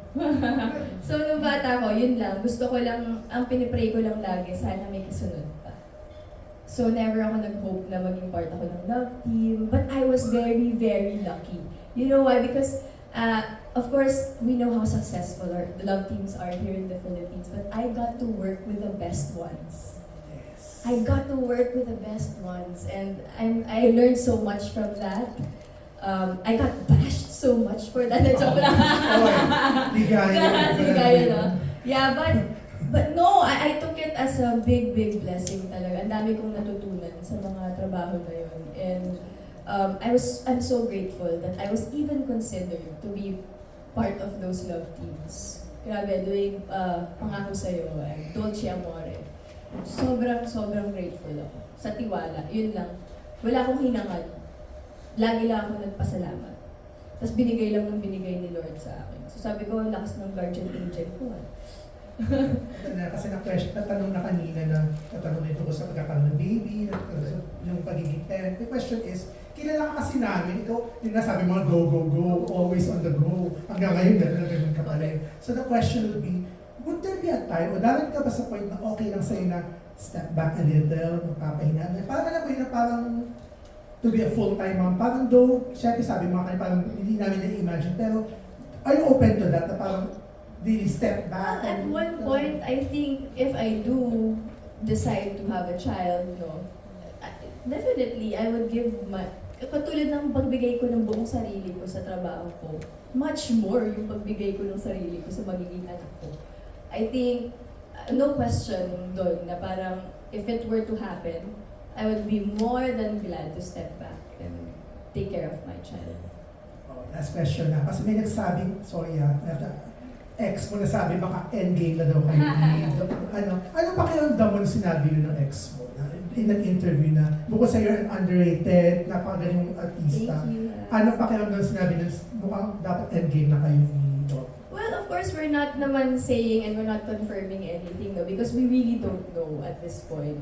So, nung bata ko, yun lang. Gusto ko lang, ang pinipray ko lang lagi, sana may kasunod pa. So, never ako nag-hope na maging part ako ng love team. But I was very, very lucky. You know why? Because, of course, we know how successful the love teams are here in the Philippines. But I got to work with the best ones. Yes. I got to work with the best ones. And I learned so much from that. I got bashed so much for that. Joke lang. Ligaya. Ligaya, no? Yeah, but no, I took it as a big, big blessing talaga. Ang dami kong natutunan sa mga trabaho na yun. And I'm so grateful that I was even considered to be part of those love teams. Grabe, doing Pangako Sa'yo and Dolce Amore. Sobrang grateful ako. Sa tiwala, yun lang. Wala akong hinangad. Lagi lang ako nagpasalamat. Tapos binigay lang ng binigay ni Lord sa akin. So sabi ko, lakas ng guardian angel ko. Kasi natanong na kanina na tatanong nito ko sa pagkakaroon ng baby, yung pagiging parent. The question is, kilala ka kasi namin, ikaw, yung nasabi mga go, go, go, always on the go. Hanggang ngayon, gano'n ka pa rin. So the question would be, would there be a time, o darating ka ba sa point na okay lang sa'yo na step back a little, magpapahinga? Parang alam mo yun na parang to be a full-time mom. Parang though, syempre sabi mga kanina, parang hindi namin na-imagine, pero are you open to that? Na parang really step back? At one point, I think if I do decide to have a child, definitely I would give katulad ng pagbigay ko ng buong sarili ko sa trabaho ko, much more yung pagbigay ko ng sarili ko sa magiging anak ko. I think, no question doon na parang if it were to happen, I would be more than glad to step back and take care of my child. Oh, last question na. Kasi may nagsabing, sorry ex mo nasabi baka endgame na daw kayo. Ano pakiramdam mo na sinabi yun ng ex mo? In an interview na, bukod sa you're underrated, napakagaling mong artista. Thank you. Ano pakiramdam sinabi na mukhang dapat endgame na kayo ni Doc? Well, of course, we're not naman saying and we're not confirming anything, because we really don't know at this point.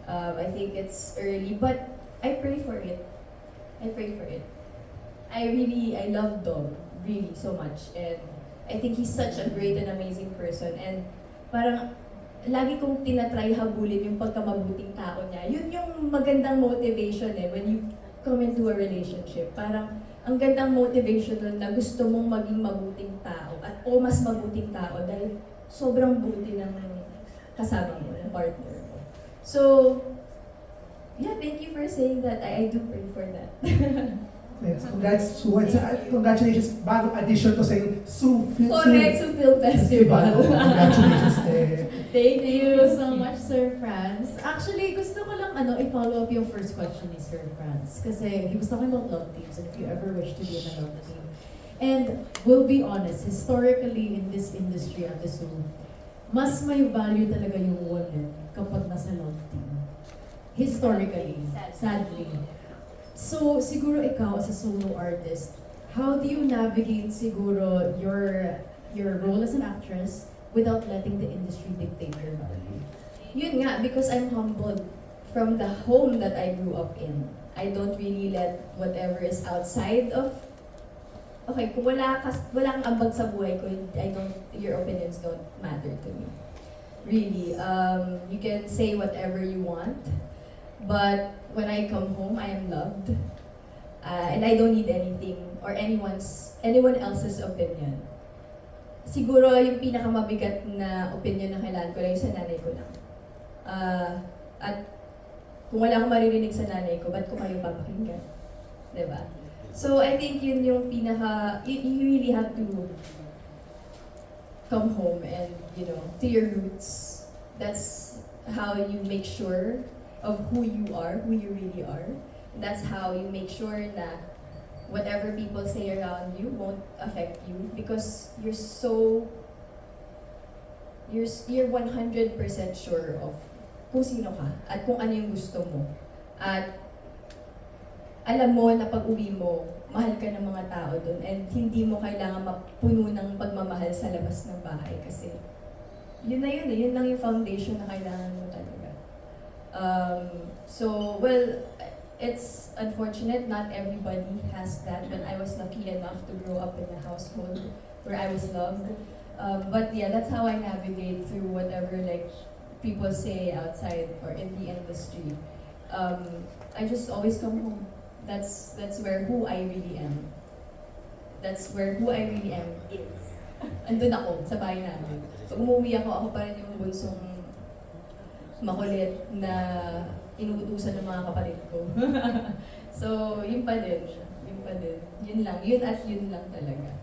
I think it's early, but I pray for it. I pray for it. I love Dom really so much, and I think he's such a great and amazing person, and parang lagi kong tinatry habulin yung pagkamabuting tao niya. Yun yung magandang motivation when you come into a relationship. Parang ang gandang motivation nun na gusto mong maging mabuting tao o mas mabuting tao dahil sobrang buti ng kasama mo, ng partner mo. So, yeah, thank you for saying that. I do pray for that. Yes, congrats, Sue. Congratulations, bagong addition to sa yung Correct, to Film Festival. Congratulations. Thank you so much, Sir Franz. Actually, gusto ko lang i-follow up yung first question ni Sir Franz. Kasi gusto ko about love teams and if you ever wish to be in a love team. And we'll be honest, historically in this industry at the Zoo, mas may value talaga yung woman kapag nasa love team. Historically, sadly. So, siguro ikaw as a solo artist, how do you navigate siguro your role as an actress without letting the industry dictate your value? Yun nga, because I'm humbled from the home that I grew up in. I don't really let whatever is outside of... Okay, kung wala kang ambag sa buhay ko, your opinions don't matter to me. Really, you can say whatever you want, but when I come home, I am loved. And I don't need anything or anyone else's opinion. Siguro yung pinakamabigat na opinion na kailangan ko lang yung sa nanay ko lang. At kung wala akong maririnig sa nanay ko, ba't ko kayo papakinggan? Diba? So I think yun yung you really have to come home and, to your roots. That's how you make sure of who you really are. That's how you make sure that whatever people say around you won't affect you because you're 100% sure of kung sino ka at kung ano yung gusto mo. At alam mo na pag uwi mo, mahal ka ng mga tao doon and hindi mo kailangan mapuno ng pagmamahal sa labas ng bahay kasi yun na yun eh, yun lang yung foundation na kailangan mo talaga. So, well, it's unfortunate not everybody has that, but I was lucky enough to grow up in a household where I was loved. But yeah, that's how I navigate through whatever like people say outside or in the industry. I just always come home. That's where who I really am. That's where who I really am is. Andun ako, sa bahay namin. Pag umuwi ako pa rin yung bunsong makulit na inuutusan ng mga kapatid ko. So, yun pa din. Yun pa din. Yun lang. Yun at yun lang talaga.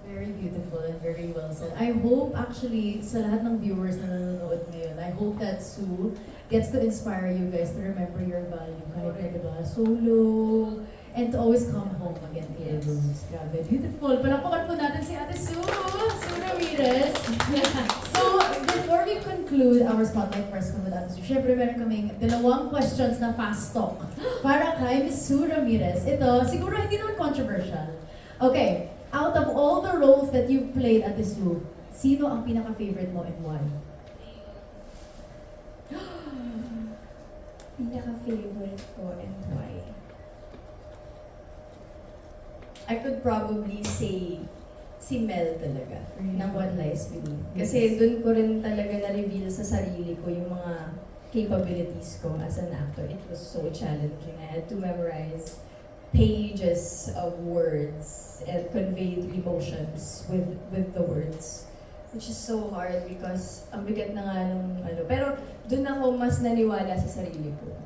Very beautiful and very well said. I hope actually sa lahat ng viewers na nanonood ngayon, I hope that Sue gets to inspire you guys to remember your value kahit na diba, solo, and to always come home again to your rooms. Grabe, beautiful. Palakpakan po natin si Ate Sue, Sue Ramirez. So, before we conclude our Spotlight Press Con with Ate Sue, syempre meron kaming 2 questions na fast talk para kay Miss Sue Ramirez. Ito, siguro hindi naman controversial. Okay. Out of all the roles that you've played at the Sue, sino ang pinaka-favorite mo and why? Pinaka-favorite ko and why? I could probably say si Mel talaga, ng What Lies Beneath. Kasi dun ko rin talaga na-reveal sa sarili ko yung mga capabilities ko as an actor. It was so challenging. I had to memorize pages of words and convey emotions with the words, which is so hard because ang bigat na nga nung ano. Pero doon ako mas naniwala sa sarili ko.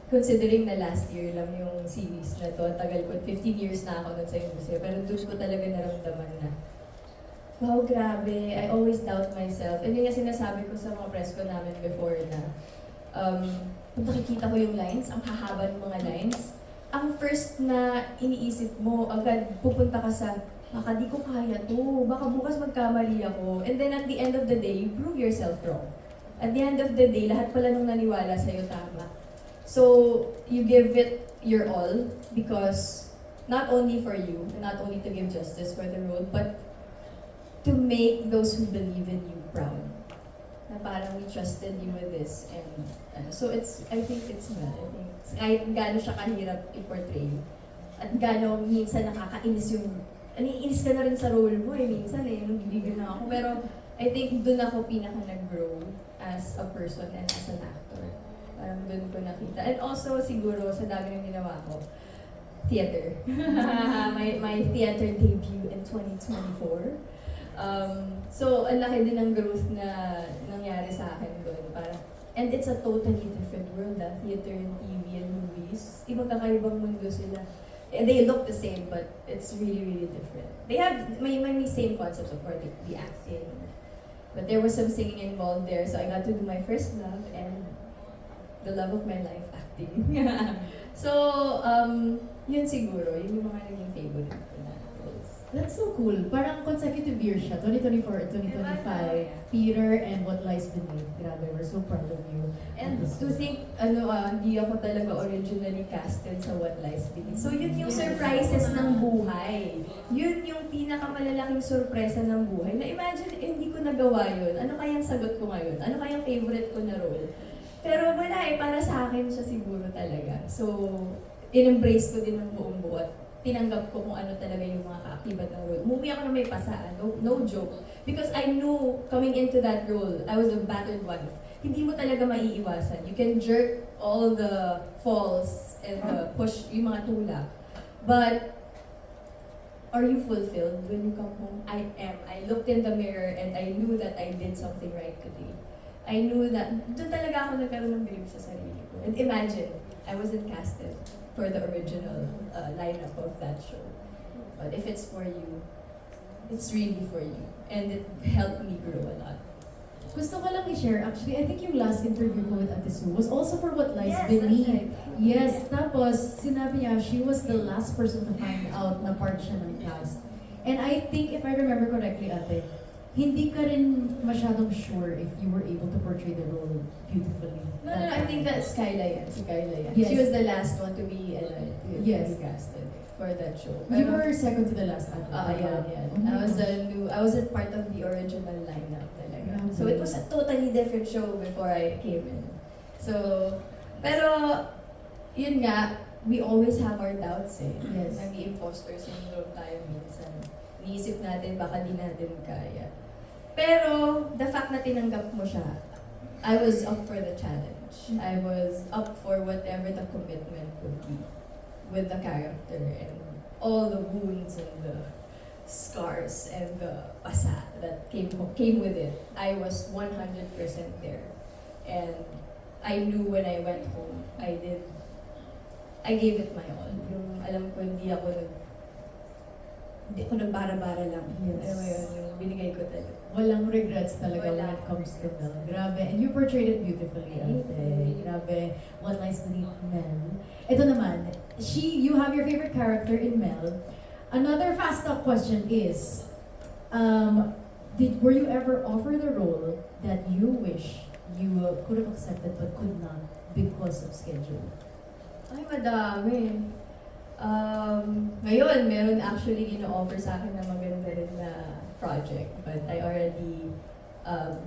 Considering na last year lang yung series na to, tagal ko, 15 years na ako nun sa industry, pero doon ko talaga naramdaman na, wow, grabe, I always doubt myself. And yun yung sinasabi ko sa mga press ko namin before na, kung nakikita ko yung lines, ang hahaba ng mga lines, ang first na iniisip mo, agad pupunta ka sa, baka di ko kaya to, baka bukas magkamali ako. And then at the end of the day, you prove yourself wrong. At the end of the day, lahat pala nung naniwala sa'yo tama. So, you give it your all because not only for you, not only to give justice for the role, but to make those who believe in you proud. Na parang we trusted you with this. And so I think it's well. I think kahit gaano siya kahirap i-portray. At gaano minsan nakakainis yung, inis ka na rin sa role mo minsan nung bibigyan na ako. Pero I think doon ako pinaka nag-grow as a person and as an actor. Parang doon ko nakita. And also siguro sa dami ng ginawa ko, theater. my theater debut in 2024. So, ang laki din ng growth na nangyari sa akin doon. And it's a totally different world, theater and TV and movies. Magkakaibang mundo sila. And they look the same, but it's really, really different. They have may same concepts, of course, the acting. But there was some singing involved there, so I got to do my first love and the love of my life, acting. So, yun siguro, yun yung mga naging favorite ko na roles. That's so cool. Parang consecutive years siya, 2024 and 2025. Peter and What Lies Beneath. Grabe, we're so proud of you. And to think, hindi ako talaga originally casted sa What Lies Beneath. So yun yung surprises ng buhay. Yun yung pinakamalalaking sorpresa ng buhay. Na imagine, hindi ko nagawa yun. Ano kayang sagot ko ngayon? Ano kayang favorite ko na role? Pero wala para sa akin siya siguro talaga. So, in-embrace ko din ng buong buo at tinanggap ko kung ano talaga yung mga kaakibat ng role. Umuwi ako na may pasaan, no joke. Because I knew, coming into that role, I was a battered wife. Hindi mo talaga maiiwasan. You can jerk all the falls and the push, yung mga tulak. But, are you fulfilled when you come home? I am. I looked in the mirror and I knew that I did something right today. I knew that, doon talaga ako nagkaroon ng belief sa sarili ko. And imagine, I wasn't casted for the original lineup of that show. But if it's for you, it's really for you. And it helped me grow a lot. Gusto ko lang i-share, actually, I think yung last interview ko with Ate Sue was also for What Lies Yes, Beneath. that's right. Yes, tapos sinabi niya, she was the last person to find out na part siya ng cast. And I think, if I remember correctly, Ate, hindi ka rin masyadong sure if you were able to portray the role beautifully. No, I think that's Kyla yan. Si Kyla yan. Yes. She was the last one to be Yes. casted for that show. You Pero- were second to the last actor. Yeah. I wasn't part of the original lineup talaga. Grabe. So it was a totally different show before I came in. So, pero, yun nga, we always have our doubts eh. Yes. May imposter syndrome tayo minsan. Iniisip natin, baka di natin kaya. Pero, the fact na tinanggap mo siya, I was up for the challenge. I was up for whatever the commitment would be with the character and all the wounds and the scars and the pasa that came with it. I was 100% there. And I knew when I went home, I gave it my all. Yung alam ko, hindi ako nagbara-bara lang. Yes. Alam mo yun, yung binigay ko talaga. Walang regrets talaga when Wala. it comes to Mel. Grabe. And you portrayed it beautifully, Thank ate. you. Grabe. What lies beneath Mel. Ito naman, you have your favorite character in Mel. Another fast talk question is, were you ever offered a role that you wish you could have accepted but could not because of schedule? Ay, madami. Ngayon, meron actually ino-offer sa akin na maganda rin na project. But I already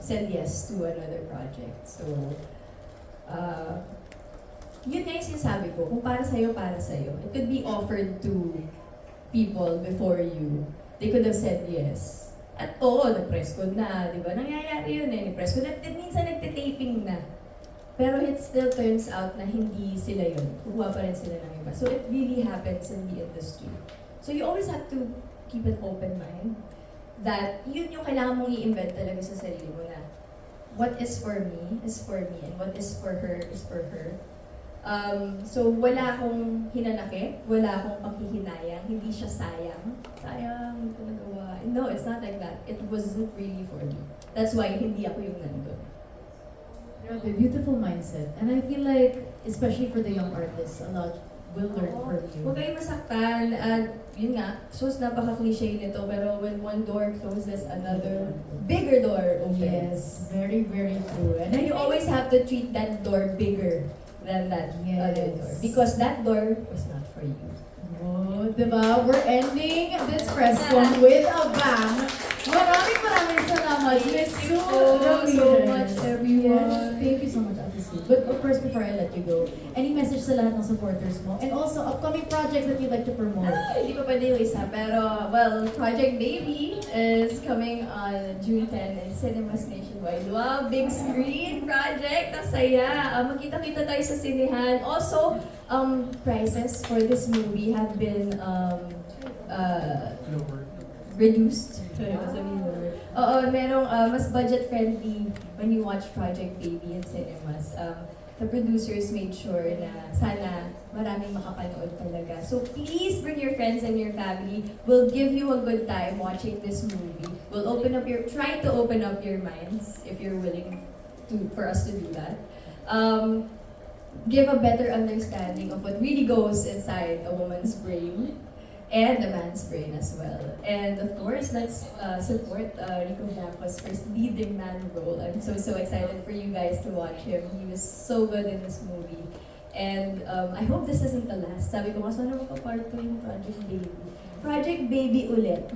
said yes to another project. So, yun nga yung sinasabi ko. Kung para sa'yo, para sa'yo. It could be offered to people before you. They could have said yes. At oo, nag-press ko na, di ba? Nangyayari yun eh. Nag-press ko na, minsan nagtitaping na. Pero it still turns out na hindi sila yun. Kukuha pa rin sila ng iba. So it really happens in the industry. So you always have to keep an open mind that yun yung kailangan mong i-invent talaga sa sarili mo na what is for me is for me and what is for her is for her. So wala akong hinanaki, wala akong paghihinayang, hindi siya sayang. Sayang, hindi ko nagawa. No, it's not like that. It wasn't really for me. That's why hindi ako yung nandun. Grabe, beautiful mindset. And I feel like, especially for the young artists, a lot will learn from you. Huwag kayong masaktan. At yun nga, sus, napaka-cliche nito, pero when one door closes, another bigger door opens. Yes, very, very true. And then you always have to treat that door bigger than that Yes. other door. Because that door was not for you. Oh, diba? We're ending this press con with a bang. Maraming salamat. Thank Miss you Sue so Ramirez. much, everyone. Yes, thank you so much, Ate Sue. But of course, before I let you go, any message sa lahat ng supporters mo? And also, upcoming projects that you'd like to promote? Hindi ko pwede yung isa, pero, well, Project Baby is coming on June 10 in Cinemas Nationwide. Wow, big screen project! Ang saya! Magkita-kita tayo sa sinehan. Also, prices for this movie have been reduced. Oo, merong mas budget-friendly when you watch Project Baby in cinemas. The producers made sure na sana maraming makapanood talaga. So please bring your friends and your family. We'll give you a good time watching this movie. We'll try to open up your minds if you're willing for us to do that. Give a better understanding of what really goes inside a woman's brain and a man's brain as well. And of course, let's support Rico Blanco's first leading man role. I'm so excited for you guys to watch him. He was so good in this movie. And I hope this isn't the last. Sabi ko, sana makapart ko yung Project Baby. Project Baby ulit.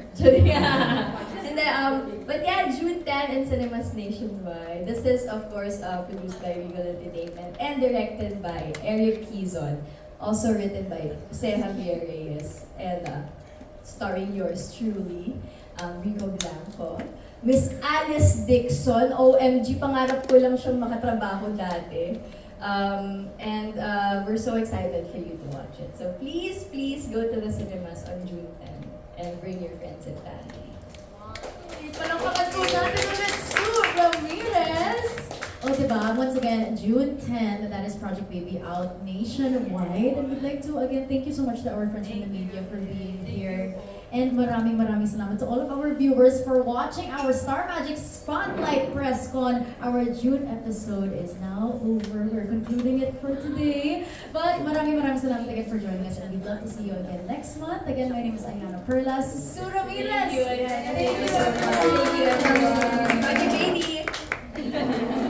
And then, but yeah, June 10 in Cinemas Nationwide. This is, of course, produced by Regal Entertainment and directed by Eric Quizon. Also written by Jose Javier Reyes and starring yours truly, Rico Blanco. Miss Alice Dixon, OMG, pangarap ko lang siyang makatrabaho dati. And we're so excited for you to watch it. So please go to the cinemas on June 10 and bring your friends and family. Palakpakan po natin ulit Sue Ramirez! O diba, once again, June 10, that is Project Baby out nationwide. And we'd like to, again, thank you so much to our friends in the media for being here. And maraming salamat to all of our viewers for watching our Star Magic Spotlight Press Con. Our June episode is now over. We're concluding it for today. But maraming salamat again for joining us, and we'd love to see you again next month. Again, my name is Ayana Perlas. Sue Ramirez. Thank you, Ayana. Thank you, Thank you, everyone. Bye, baby.